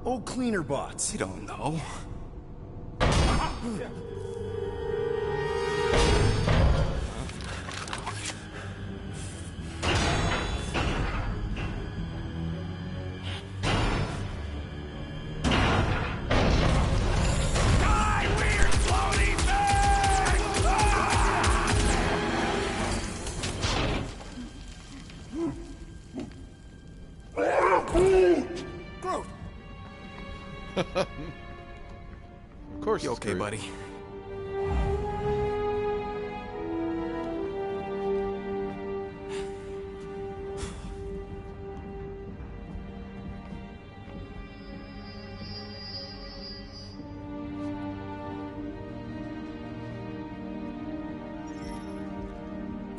Oh, cleaner bots.
I don't know.
Die, weird floating thing!
Groot!
Of course.
You
it's
okay,
Groot.
buddy?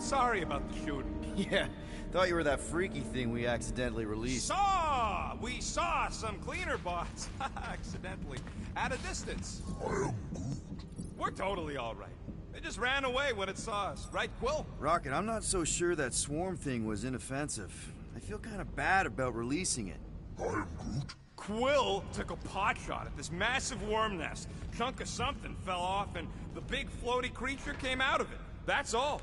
Sorry about the shooting.
Yeah, thought you were that freaky thing we accidentally released.
We saw some cleaner bots, accidentally, at a distance. We're totally all right. They just ran away when it saw us, right, Quill?
Rocket, I'm not so sure that swarm thing was inoffensive. I feel kind of bad about releasing it.
Quill took a pot shot at this massive worm nest. Chunk of something fell off, and the big floaty creature came out of it. That's all.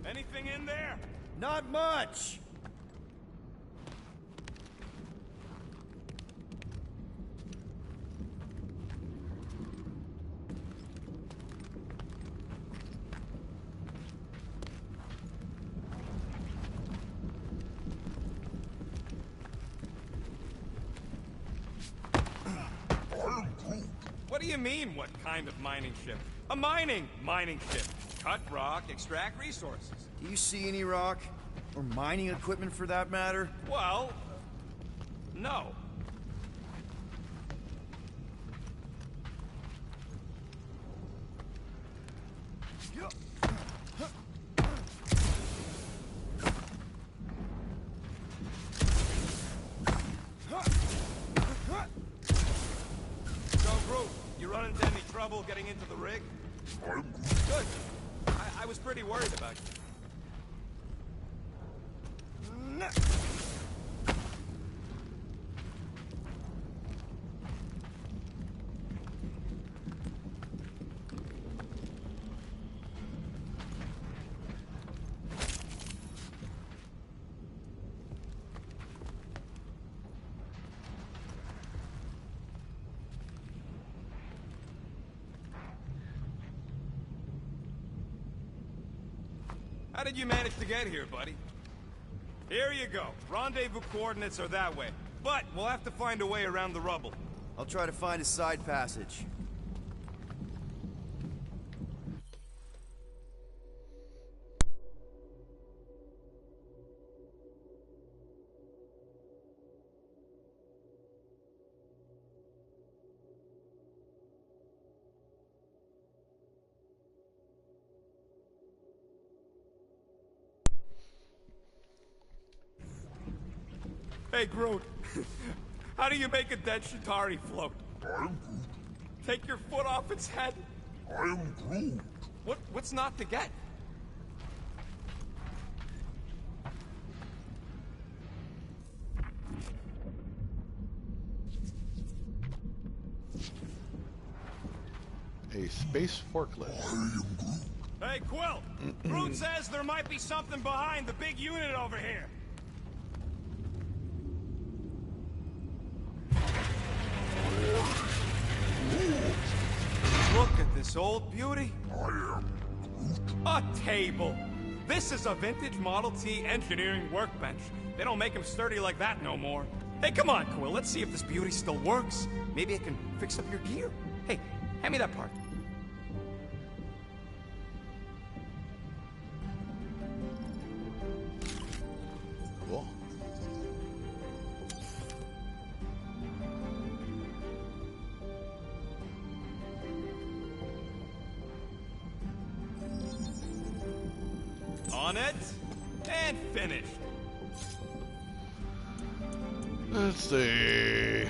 Anything in there?
Not much!
What do you mean, what kind of mining ship? A mining ship. Cut rock, extract resources.
Do you see any rock? Or mining equipment for that matter?
Well, no. So, Groot, you run into any trouble getting into the rig? Good. I was pretty worried about you. How did you manage to get here, buddy? Here you go. Rendezvous coordinates are that way. But we'll have to find a way around the rubble.
I'll try to find a side passage.
Hey, Groot. How do you make a dead Chitauri float?
I'm
Take your foot off its head?
Groot.
What's not to get?
A space forklift.
Hey, Quill! Groot says there might be something behind the big unit over here. Look at this old beauty. A table. This is a vintage Model T engineering workbench. They don't make them sturdy like that no more. Hey, come on, Quill. Let's see if this beauty still works. Maybe I can fix up your gear. Hey, hand me that part.
Cool.
On it, and finished.
Let's see.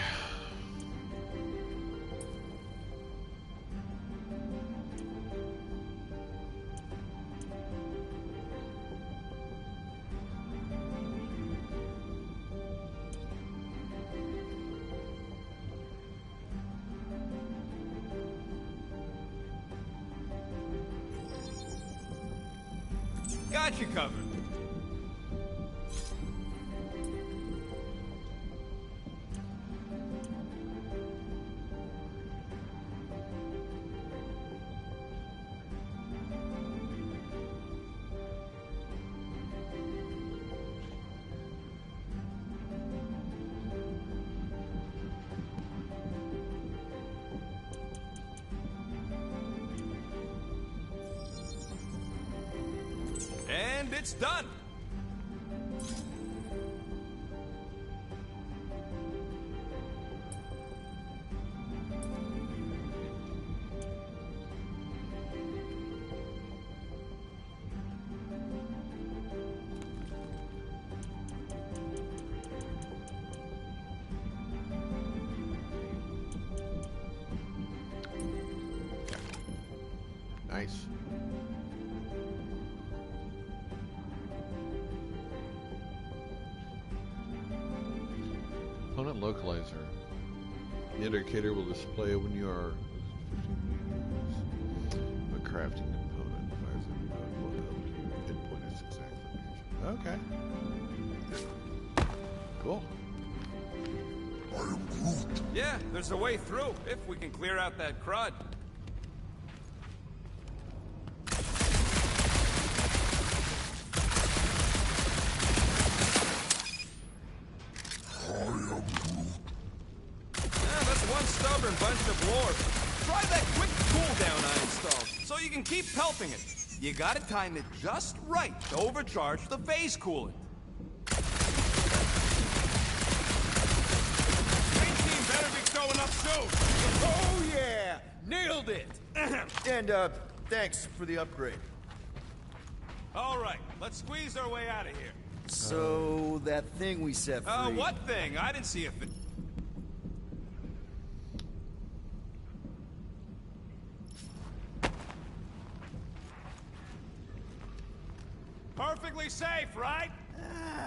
Got you covered. And it's done.
Nice. Opponent localizer. The indicator will display when you are a crafting component. Fires the component will help you pinpoint its exact location. Okay. Cool.
I am Groot.
Yeah, there's a way through, if we can clear out that crud. That's one stubborn bunch of lords. Try that quick cooldown I installed, so you can keep pelting it. You gotta time it just right to overcharge the phase coolant. Green team better be showing up soon.
Oh, yeah! Nailed it! And, thanks for the upgrade.
All right, let's squeeze our way out of here.
So, that thing we set free...
What thing? I didn't see a thing. Perfectly safe, right?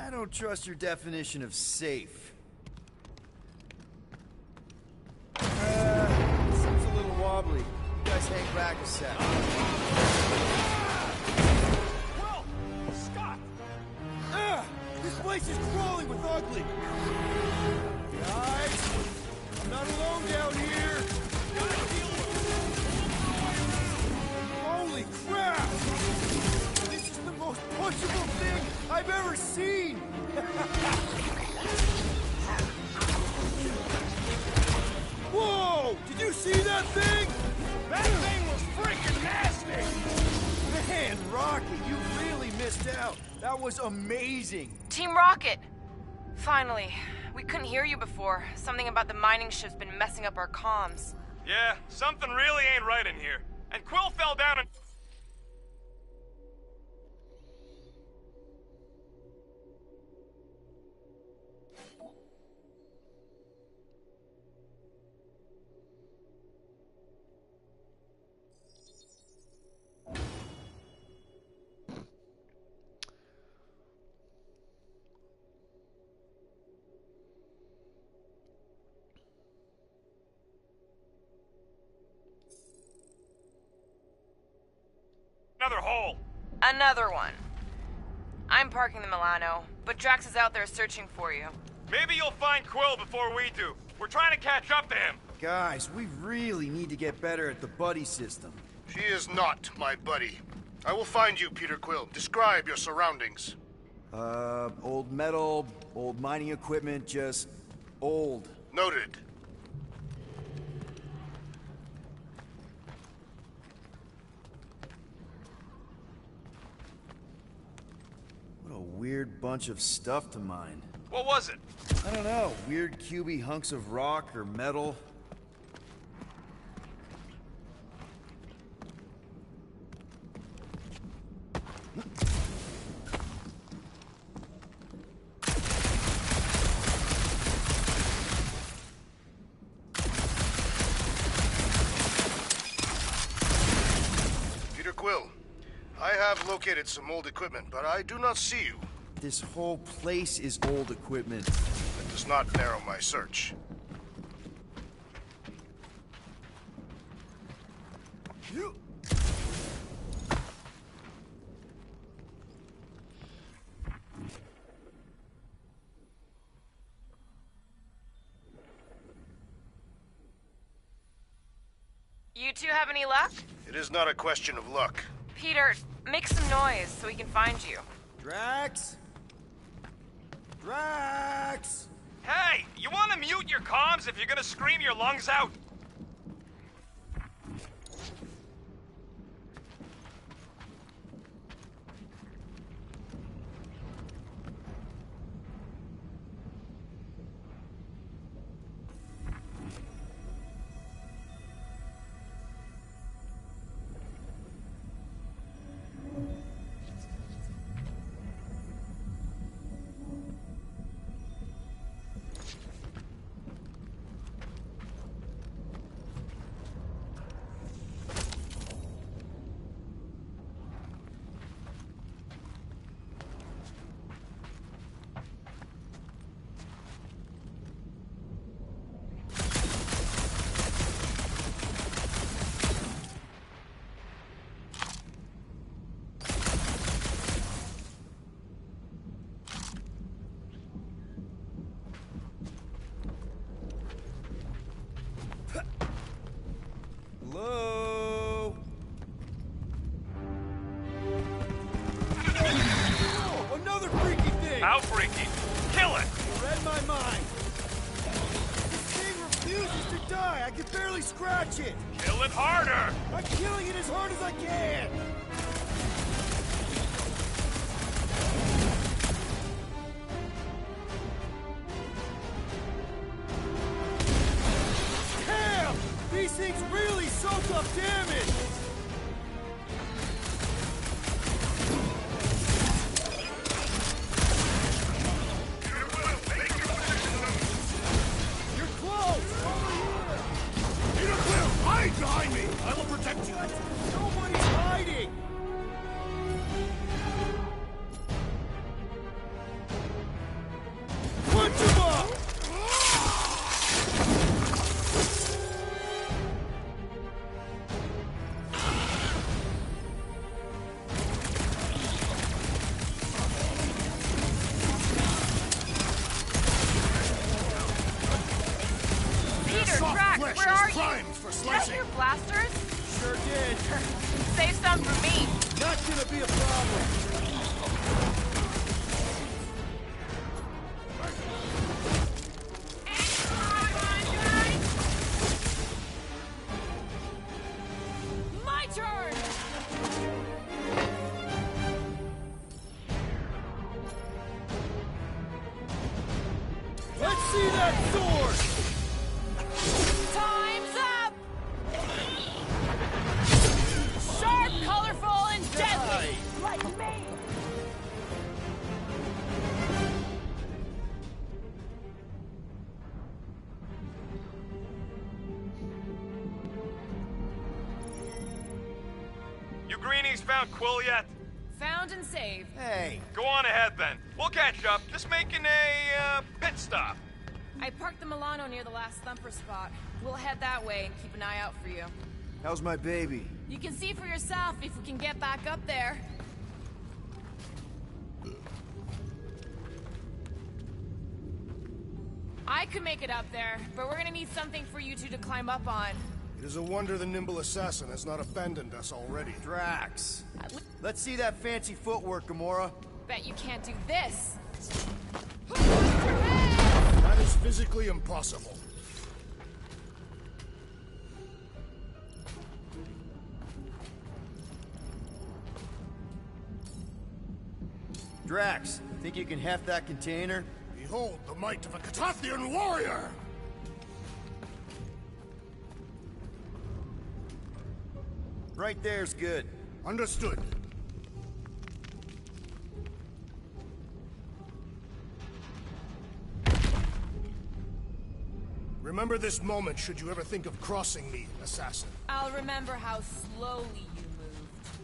I don't trust your definition of safe. Seems a little wobbly. You guys hang back a sec.
Well, Scott!
This place is crawling with ugly! Guys! I'm not alone down here! Holy crap! This is the most punchable thing I've ever seen! Whoa! Did you see that thing?
That thing was freaking nasty!
Man, Rocket, you really missed out. That was amazing.
Team Rocket! Finally. We couldn't hear you before. Something about the mining ship's been messing up our comms.
Yeah, something really ain't right in here. And Quill fell down and... another hole.
Another one. I'm parking the Milano, but Drax is out there searching for you.
Maybe you'll find Quill before we do. We're trying to catch up to him.
Guys, we really need to get better at the buddy system.
She is not my buddy. I will find you, Peter Quill. Describe your surroundings.
Old metal, old mining equipment, just old.
Noted.
What a weird bunch of stuff to mine.
What was it?
I don't know, weird cubey hunks of rock or metal.
Peter Quill, I have located some old equipment, but I do not see you.
This whole place is old equipment.
That does not narrow my search.
You two have any luck?
It is not a question of luck.
Peter, make some noise so we can find you.
Drax? Drax!
Hey, you want to mute your comms if you're gonna scream your lungs out? outbreaking. Kill it!
You read my mind. This thing refuses to die. I can barely scratch it.
Kill it harder!
I'm killing it as hard as I can. Damn! These things really soak up damage. You're close. Over here.
Peter Quill, hide behind me! I will protect you!
Nobody's hiding. Punch him up.
Peter,
Soft
Drax,
flesh
where
is
are you?
primed for
Did I
slicing.
hear blasters?
Sure did.
Save some for me.
Not gonna be a problem.
My turn!
Let's see that sword.
Time's up! Sharp, colorful, and deadly! Like me!
You greenies found Quill yet?
Found and saved.
Hey,
Go on ahead then. We'll catch up. Just making a, pit stop.
I parked the Milano near the last thumper spot. We'll head that way and keep an eye out for you.
how's my baby?
You can see for yourself if we can get back up there. I could make it up there, but we're gonna need something for you two to climb up on.
It is a wonder the nimble assassin has not abandoned us already.
Drax. Let's see that fancy footwork, Gamora.
Bet you can't do this.
That is physically impossible.
Drax, think you can heft that container?
Behold the might of a Catathian warrior!
Right there's good.
Understood. Remember this moment should you ever think of crossing me, assassin.
I'll remember how slowly you moved.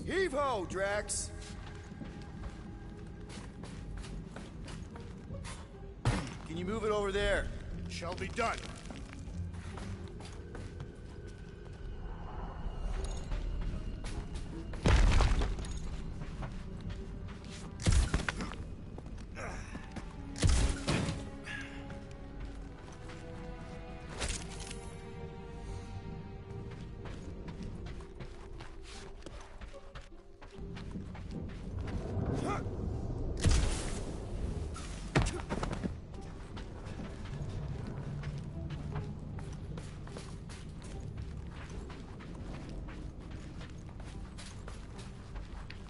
Heave-ho, Drax! Can you move it over there?
Shall be done.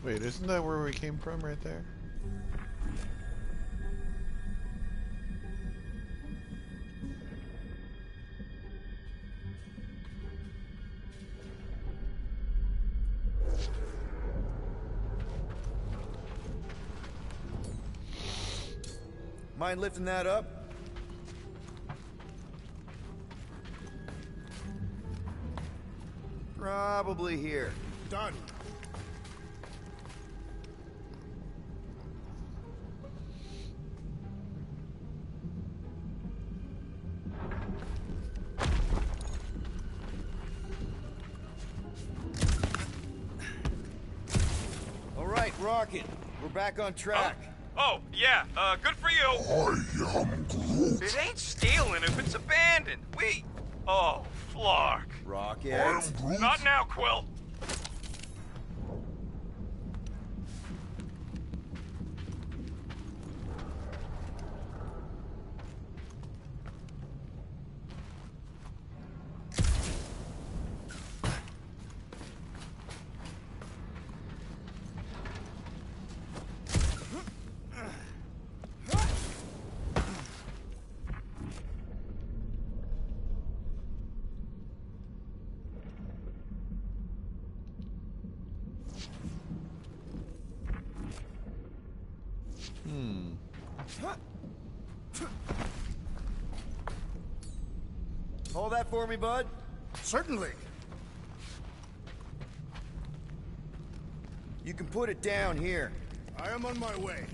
Wait, isn't that where we came from right there?
Mind lifting that up? Probably here.
Done.
Rocket. We're back on track.
Oh, yeah, good for you.
I am Groot.
It ain't stealing if it's abandoned. Oh, Flark.
Rocket.
I am Groot.
Not now, Quill.
Hold that for me, bud.
Certainly.
You can put it down here.
I am on my way.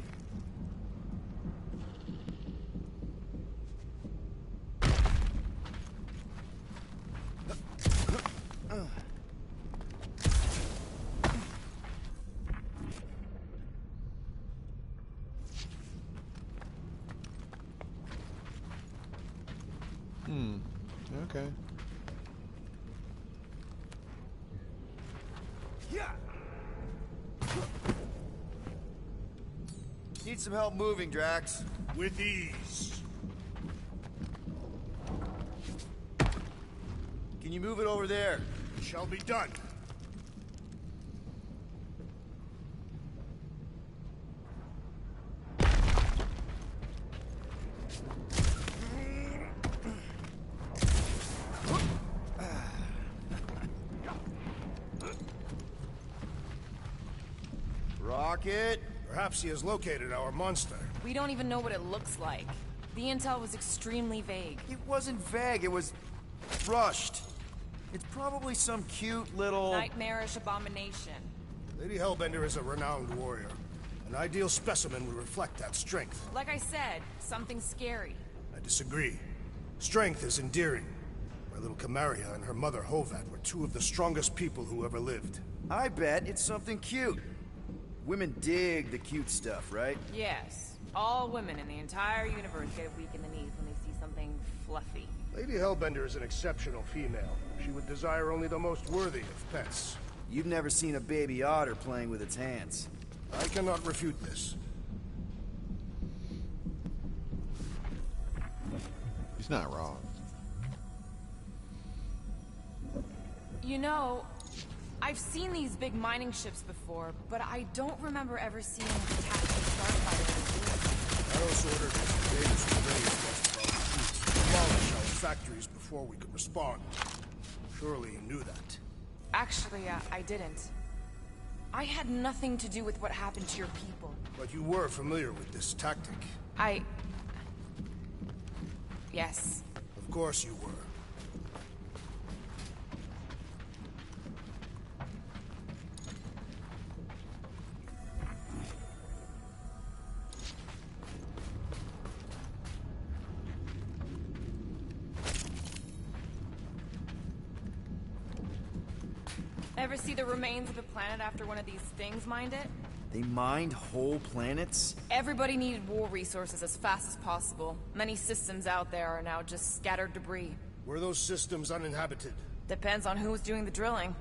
Okay.
Need some help moving, Drax.
With ease.
Can you move it over there?
Shall be done.
Rocket.
Perhaps he has located our monster.
We don't even know what it looks like. The intel was extremely vague.
It wasn't vague, it was rushed. It's probably some cute little...
Nightmarish abomination.
Lady Hellbender is a renowned warrior. An ideal specimen would reflect that strength.
Like I said, something scary.
I disagree. Strength is endearing. My little Camaria and her mother Hovat were two of the strongest people who ever lived.
I bet it's something cute. Women dig the cute stuff, right?
Yes. All women in the entire universe get weak in the knees when they see something fluffy.
Lady Hellbender is an exceptional female. She would desire only the most worthy of pets.
You've never seen a baby otter playing with its hands.
I cannot refute this.
He's not wrong.
You know, I've seen these big mining ships before, but I don't remember ever seeing a tactical starfighter.
Talos ordered Davis to raise demolish our factories before we could respond. Surely you knew that.
Actually, I didn't. I had nothing to do with what happened to your people.
But you were familiar with this tactic.
Yes.
Of course you were.
Ever see the remains of a planet after one of these things mined it?
They mined whole planets?
Everybody needed war resources as fast as possible. Many systems out there are now just scattered debris.
Were those systems uninhabited?
Depends on who was doing the drilling.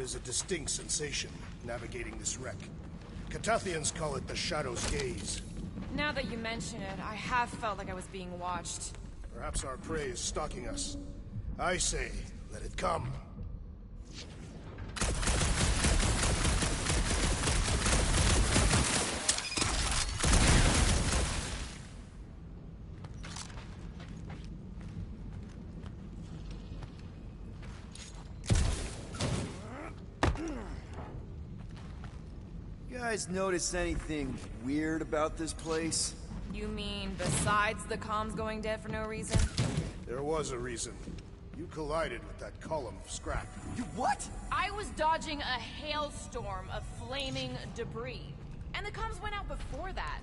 is a distinct sensation, navigating this wreck. Catathians call it the Shadow's Gaze.
Now that you mention it, I have felt like I was being watched.
Perhaps our prey is stalking us. I say, let it come.
You guys notice anything weird about this place?
You mean besides the comms going dead for no reason?
There was a reason. You collided with that column of scrap.
You what?
I was dodging a hailstorm of flaming debris. And the comms went out before that.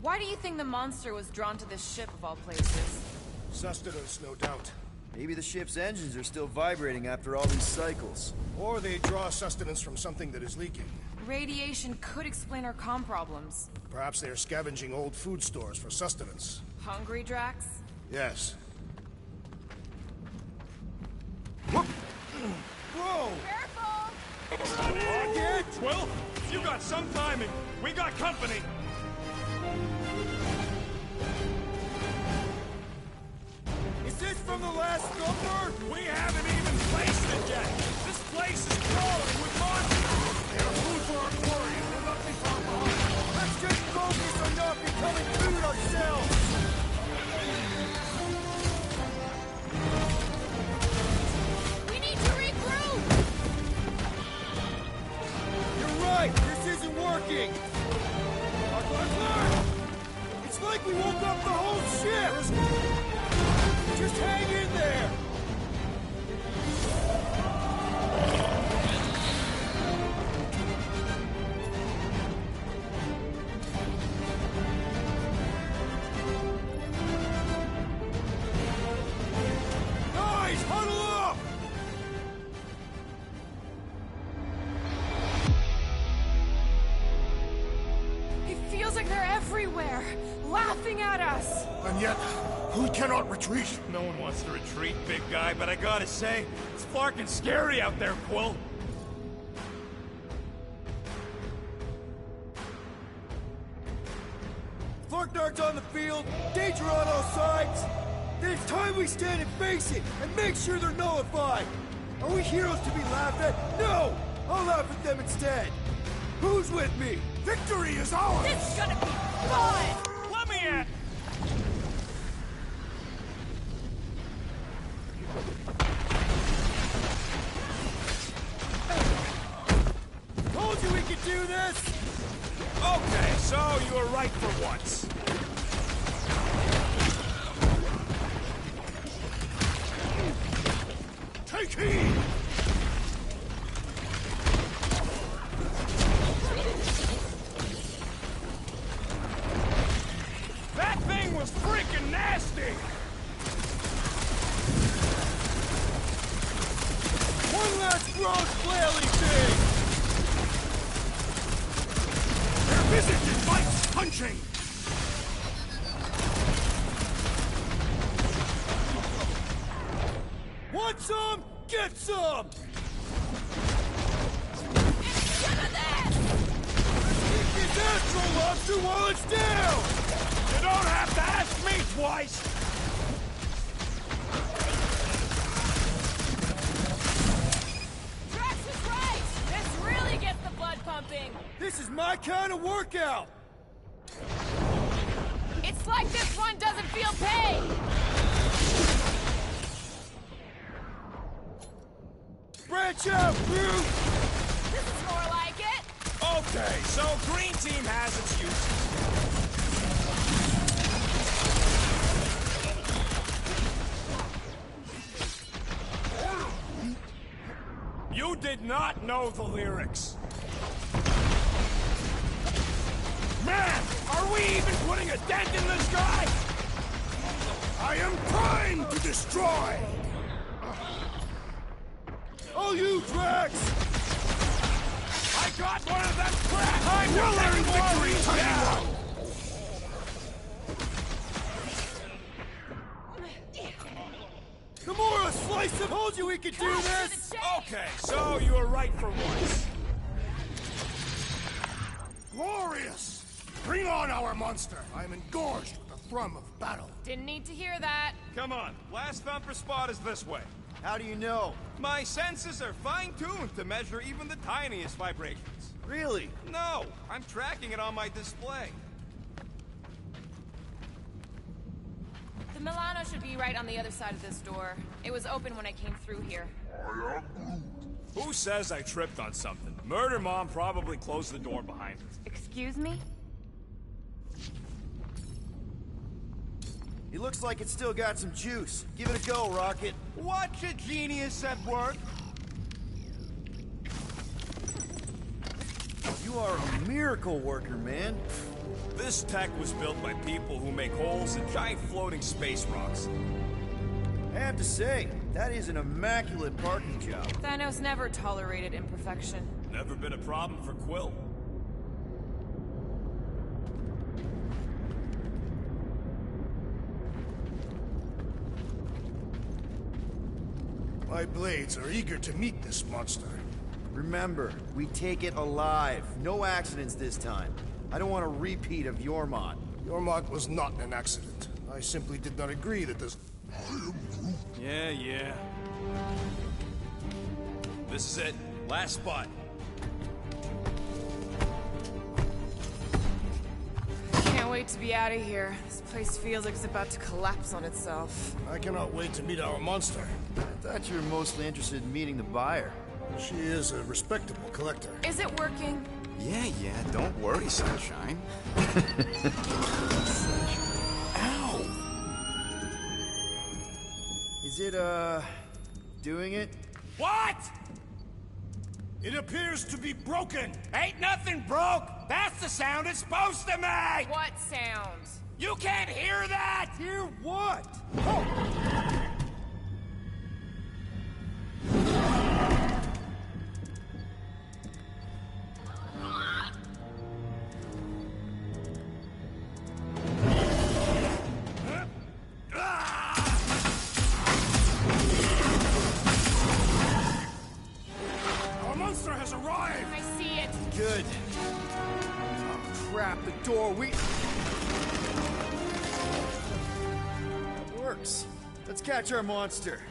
Why do you think the monster was drawn to this ship of all places?
Sustenance, no doubt.
Maybe the ship's engines are still vibrating after all these cycles.
Or they draw sustenance from something that is leaking.
Radiation could explain our comm problems.
Perhaps they are scavenging old food stores for sustenance.
Hungry, Drax?
Yes.
Whoa!
Careful!
Again? Well, you got some timing. We got company.
Is this from the last number?
We haven't even placed it yet. This place is crawling with monsters. They're food for our quarry, and we're not far behind.
Let's just focus on not becoming food ourselves!
We need to regroup!
You're right! This isn't working! Clark! It's like we woke up the whole ship! Just hang in there! Guys, huddle up!
It feels like they're everywhere, laughing at us!
And yet, we cannot retreat.
No one wants to retreat, big guy, but I gotta say, it's fucking scary out there, Quill.
Farknard's on the field, danger on all sides. Then it's time we stand and face it, and make sure they're nullified. Are we heroes to be laughed at? No! I'll laugh at them instead. Who's with me?
Victory is ours!
It's gonna be fun!
Let me in!
Told you we could do this!
Okay, so you were right for once.
Take heed!
That thing was freaking nasty!
One last gross flaily thing!
Their visage invites punching!
Want some? Get some! Keep this astral lobster while it's down!
You don't have to ask me twice!
Drax is right! This really gets the blood pumping!
This is my kind of workout!
It's like this one doesn't feel pain!
Branch out, Groot!
This is more like it!
Okay, so Green Team has its uses. You did not know the lyrics. Man, are we even putting a dent in this guy?
I am trying to destroy!
All you, Drax!
I got one of them crap! I'm declaring victory, tiny one!
Gamora, slice him! Told you we could do this!
Okay, so you were right for once. Glorious! Bring on our monster! I am engorged with the thrum of battle.
Didn't need to hear that.
Come on, last thumper spot is this way.
How do you know?
My senses are fine-tuned to measure even the tiniest vibrations.
Really?
No, I'm tracking it on my display.
The Milano should be right on the other side of this door. It was open when I came through here.
Who says I tripped on something? Murder Mom probably closed the door behind us.
Excuse me?
It looks like it's still got some juice. Give it a go, Rocket.
Watch a genius at work.
You are a miracle worker, man.
This tech was built by people who make holes in giant floating space rocks.
I have to say, that is an immaculate parking job.
Thanos never tolerated imperfection.
Never been a problem for Quill.
My blades are eager to meet this monster.
Remember, we take it alive. No accidents this time. I don't want a repeat of Yormont.
Yormont was not an accident. I simply did not agree that this...
Yeah. This is it. Last spot.
Can't wait to be out of here. This place feels like it's about to collapse on itself.
I cannot wait to meet our monster.
I thought you were mostly interested in meeting the buyer.
She is a respectable collector.
Is it working?
Yeah, don't worry, Sunshine. Ow!
Is it, doing it?
What? It appears to be broken. Ain't nothing broke. That's the sound it's supposed to make.
What sound?
You can't hear that.
Hear what?
Our monster has arrived.
I see it.
Good.
Oh, crap, the door, we...
It works. Let's catch our monster.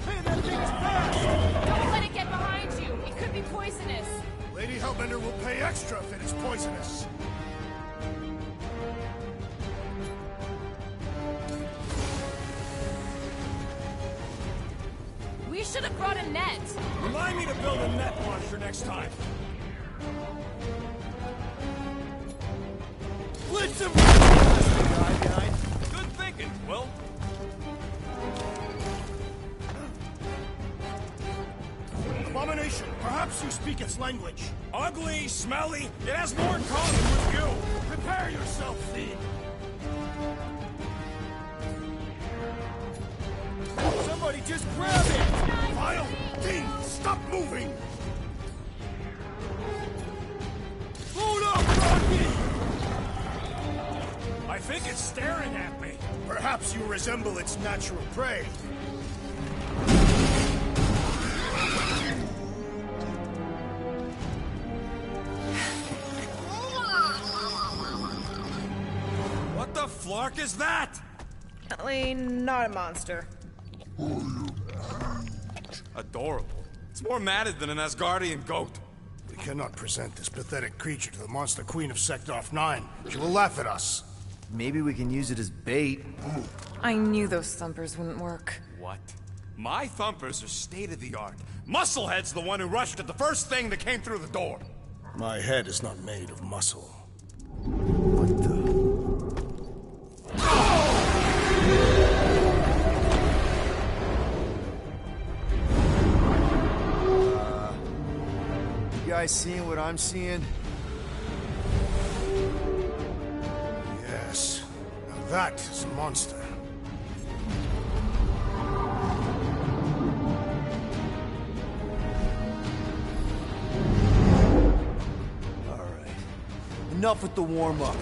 Hey, that thing is fast!
Don't let it get behind you. It could be poisonous.
Lady Hellbender will pay extra if it is poisonous.
We should have brought a net.
Remind me to build a net launcher next time.
Blitz him! Guy behind.
Good thinking, Quill.
Abomination, perhaps you speak its language.
Ugly, smelly. It has more in common with you.
Prepare yourself, Fiend.
Somebody just grab it!
Vile thing, stop moving!
Hold up, Rocky!
I think it's staring at me.
Perhaps you resemble its natural prey.
What the flark is that?
Definitely not a monster.
Adorable. It's more matted than an Asgardian goat.
We cannot present this pathetic creature to the Monster Queen of Sector 9. She will laugh at us.
Maybe we can use it as bait.
I knew those thumpers wouldn't work.
What? My thumpers are state-of-the-art. Musclehead's the one who rushed at the first thing that came through the door.
My head is not made of muscle.
What the... You guys seeing what I'm seeing?
Yes. Now that is a monster.
enough with the warm-up.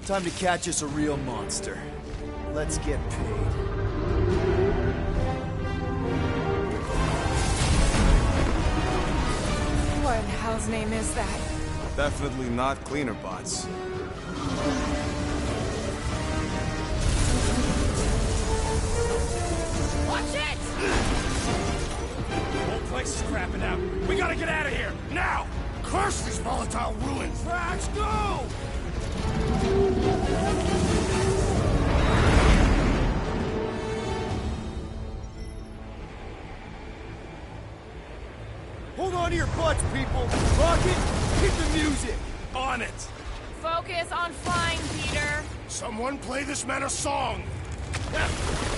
Time to catch us a real monster. Let's get paid.
What in hell's name is that?
Definitely not cleaner bots.
Watch it!
The whole place is crapping out. We gotta get out of here, now!
Curse these volatile ruins!
Drax, go! Hold on to your butts, people! Rocket, hit the music!
On it!
Focus on flying, Peter.
Someone play this man a song!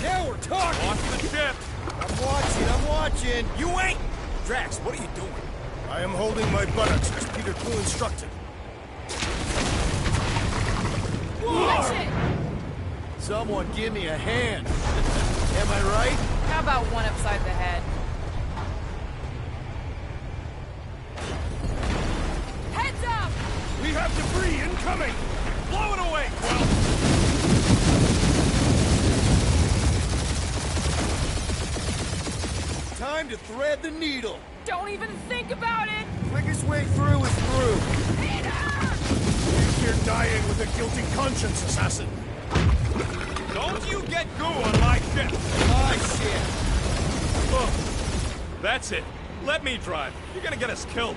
Now we're talking!
Watch the ship!
I'm watching!
You ain't! Drax, what are you doing?
I am holding my buttocks as Peter Quill instructed.
Watch it!
Someone give me a hand! Am I right?
How about one upside the head? Heads up!
We have debris incoming!
Blow it away, Quill!
Time to thread the needle!
Don't even think about it!
Quickest way through is through!
You're dying with a guilty conscience, assassin.
Don't you get goo on my ship!
My shit!
Oh, that's it. Let me drive. You're gonna get us killed.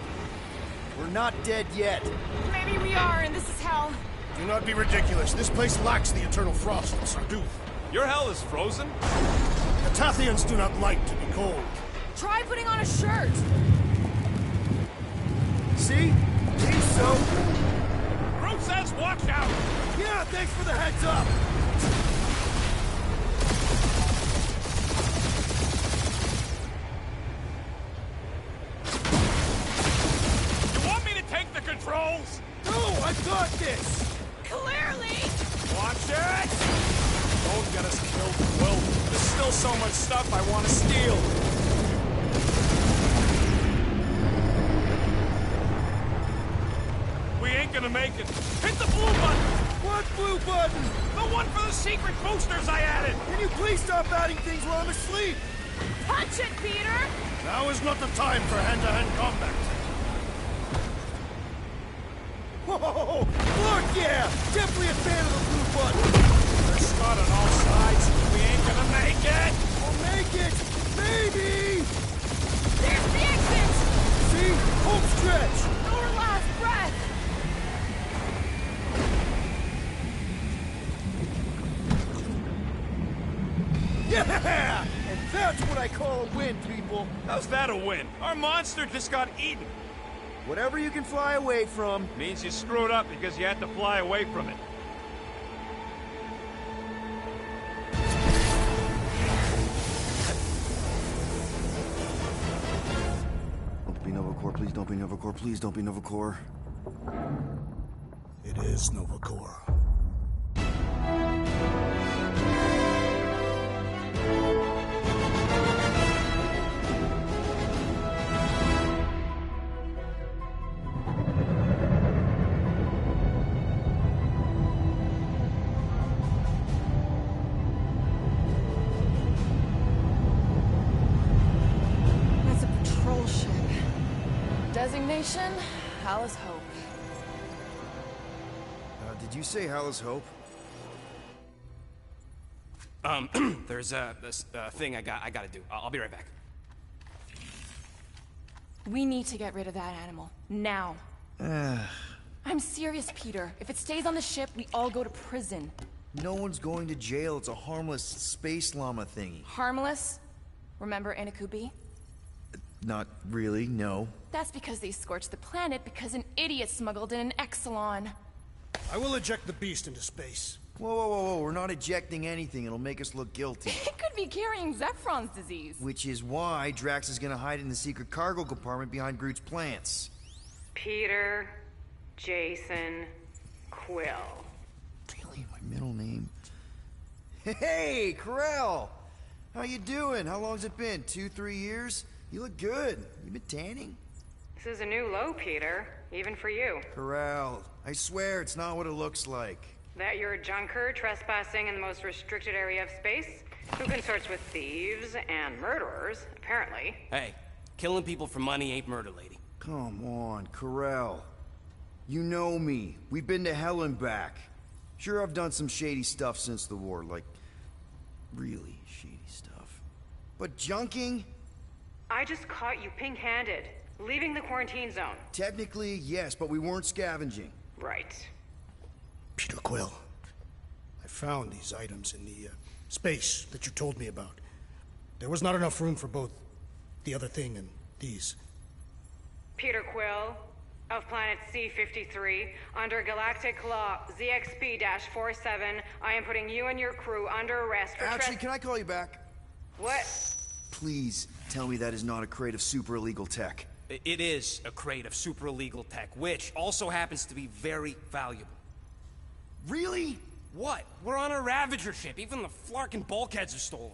We're not dead yet.
Maybe we are, and this is hell.
Do not be ridiculous. This place lacks the eternal frost of Sarduth.
Your hell is frozen?
The Tathians do not like to be cold.
Try putting on a shirt.
See? See so?
Groot says watch out!
Yeah, thanks for the heads up!
You want me to take the controls?
No, I've got this!
Clearly!
Watch it! Don't get us killed, Quill. There's still so much stuff I want to steal. We ain't gonna make it. Hit the blue button!
What blue button?
The one for the secret boosters I added!
Can you please stop adding things while I'm asleep?
Punch it, Peter!
Now is not the time for hand-to-hand combat.
Whoa! Look, yeah! Definitely a fan of the blue button!
There's Scott on all sides. We ain't gonna make it!
We'll make it! Maybe!
There's the exit!
See? Home stretch!
Our last breath!
Yeah! And that's what I call a win, people!
How's that a win? Our monster just got eaten.
Whatever you can fly away from.
Means you screwed up because you had to fly away from it.
Don't be Nova Corps, please don't be Nova Corps, please don't be Nova Corps.
It is Nova Corps.
That's a patrol ship. Designation, Alice Hope.
Did you say Hallis Hope?
There's this thing I gotta do. I'll be right back.
We need to get rid of that animal. Now. I'm serious, Peter. If it stays on the ship, we all go to prison.
No one's going to jail. It's a harmless space llama thingy.
Harmless? Remember Inakubi?
Not really, no.
That's because they scorched the planet because an idiot smuggled in an Exelon.
I will eject the beast into space.
Whoa, whoa, whoa, whoa. We're not ejecting anything. It'll make us look guilty.
It could be carrying Zephron's disease.
Which is why Drax is gonna hide in the secret cargo compartment behind Groot's plants.
Peter, Jason, Quill.
Really? My middle name? Hey, Corell! How you doing? How long's it been? 2-3 years? You look good. You been tanning?
This is a new low, Peter. Even for you.
Corral, I swear it's not what it looks like.
That you're a junker trespassing in the most restricted area of space? Who consorts with thieves and murderers, apparently.
Hey, killing people for money ain't murder, lady.
Come on, Corral. You know me. We've been to hell and back. Sure, I've done some shady stuff since the war, like, really shady stuff. But junking?
I just caught you pink-handed, leaving the quarantine zone.
Technically, yes, but we weren't scavenging.
Right.
Peter Quill, I found these items in the space that you told me about. There was not enough room for both the other thing and these.
Peter Quill, of planet C-53, under Galactic Law ZXP-47, I am putting you and your crew under arrest for
Actually, can I call you back?
What?
Please tell me that is not a crate of super illegal tech.
It is a crate of super illegal tech, which also happens to be very valuable.
Really?
What? We're on a Ravager ship. Even the Flarkin bulkheads are stolen.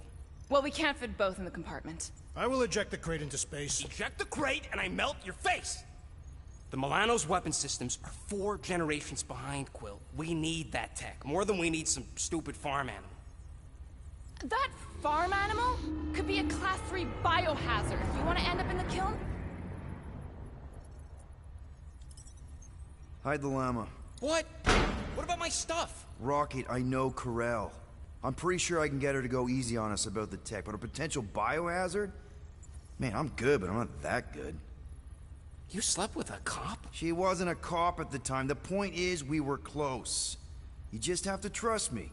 Well, we can't fit both in the compartment.
I will eject the crate into space.
Eject the crate and I melt your face! The Milano's weapon systems are 4 generations behind, Quill. We need that tech, more than we need some stupid farm animal.
That farm animal could be a Class 3 biohazard. You want to end up in the kiln?
Hide the llama.
What? What about my stuff?
Rocket, I know Corral. I'm pretty sure I can get her to go easy on us about the tech, but a potential biohazard? Man, I'm good, but I'm not that good.
You slept with a cop?
She wasn't a cop at the time. The point is, we were close. You just have to trust me.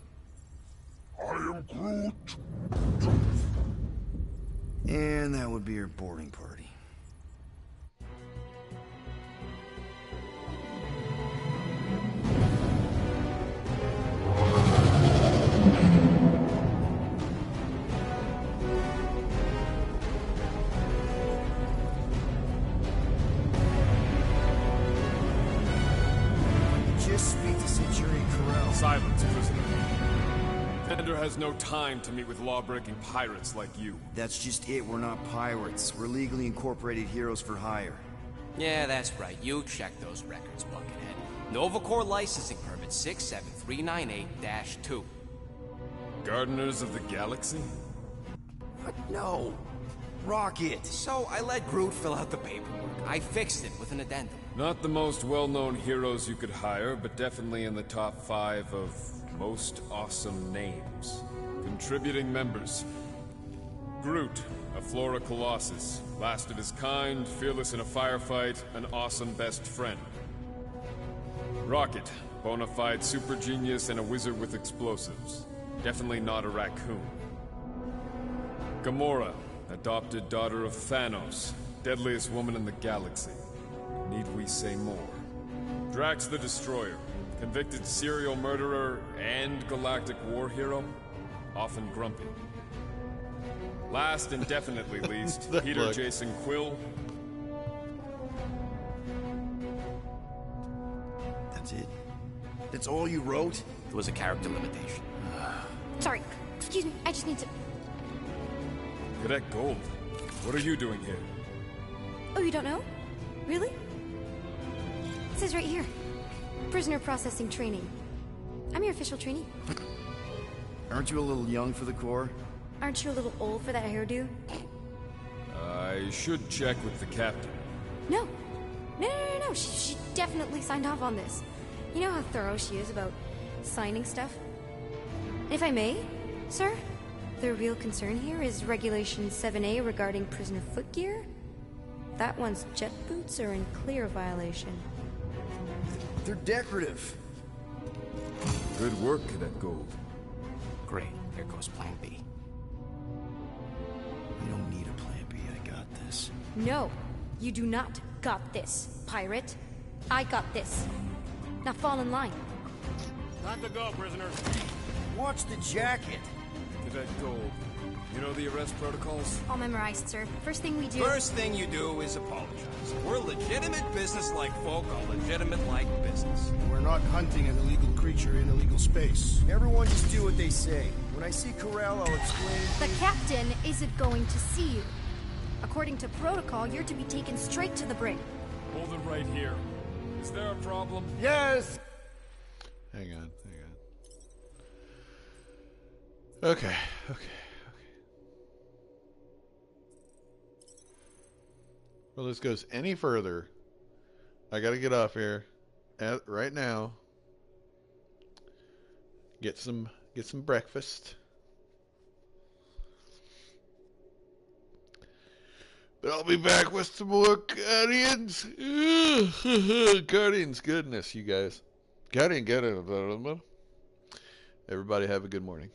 I am Groot.
And that would be your boarding party. Just speak to Centurion Corral.
Silence, prisoner. Fender has no time to meet with law-breaking pirates like you.
That's just it. We're not pirates. We're legally incorporated heroes for hire.
Yeah, that's right. You check those records, Buckethead. Novacore licensing permit 67398-2.
Gardeners of the Galaxy?
What? No. Rocket.
So I let Groot fill out the paperwork. I fixed it with an addendum.
Not the most well-known heroes you could hire, but definitely in the top 5 of most awesome names. Contributing members. Groot, a Flora Colossus. Last of his kind, fearless in a firefight, an awesome best friend. Rocket, bona fide super genius and a wizard with explosives. Definitely not a raccoon. Gamora, adopted daughter of Thanos, deadliest woman in the galaxy. Need we say more? Drax the Destroyer, convicted serial murderer and galactic war hero, often grumpy. Last and definitely least, Peter
Look.
Jason Quill.
That's it? That's all you wrote?
It was a character limitation.
Sorry, excuse me, I just need to...
Cadet Gold, what are you doing here?
Oh, you don't know? Really? It says right here. Prisoner processing training. I'm your official trainee.
Aren't you a little young for the Corps?
Aren't you a little old for that hairdo?
I should check with the captain.
No. No. She definitely signed off on this. You know how thorough she is about signing stuff? If I may, sir, the real concern here is Regulation 7A regarding prisoner footgear. That one's jet boots are in clear violation.
They're decorative.
Good work, Cadet Gold.
Great. Here goes Plan B.
You don't need a plan B. I got this.
No, you do not got this, pirate. I got this. Now fall in line.
Time to go, prisoners.
Watch the jacket.
Cadet Gold, you know the arrest protocols?
All memorized, sir. First thing we do...
First thing you do is apologize. We're legitimate business-like folk on legitimate-like business.
We're not hunting an illegal creature in illegal space.
Everyone just do what they say. When I see Corral, I'll explain...
The captain isn't going to see you. According to protocol, you're to be taken straight to the brig.
Hold it right here. Is there a problem?
Yes!
Hang on. Okay. Well, this goes any further, I gotta get off here right now. Get some breakfast. But I'll be back with some more Guardians. Guardians goodness, you guys. Guardian. Everybody have a good morning.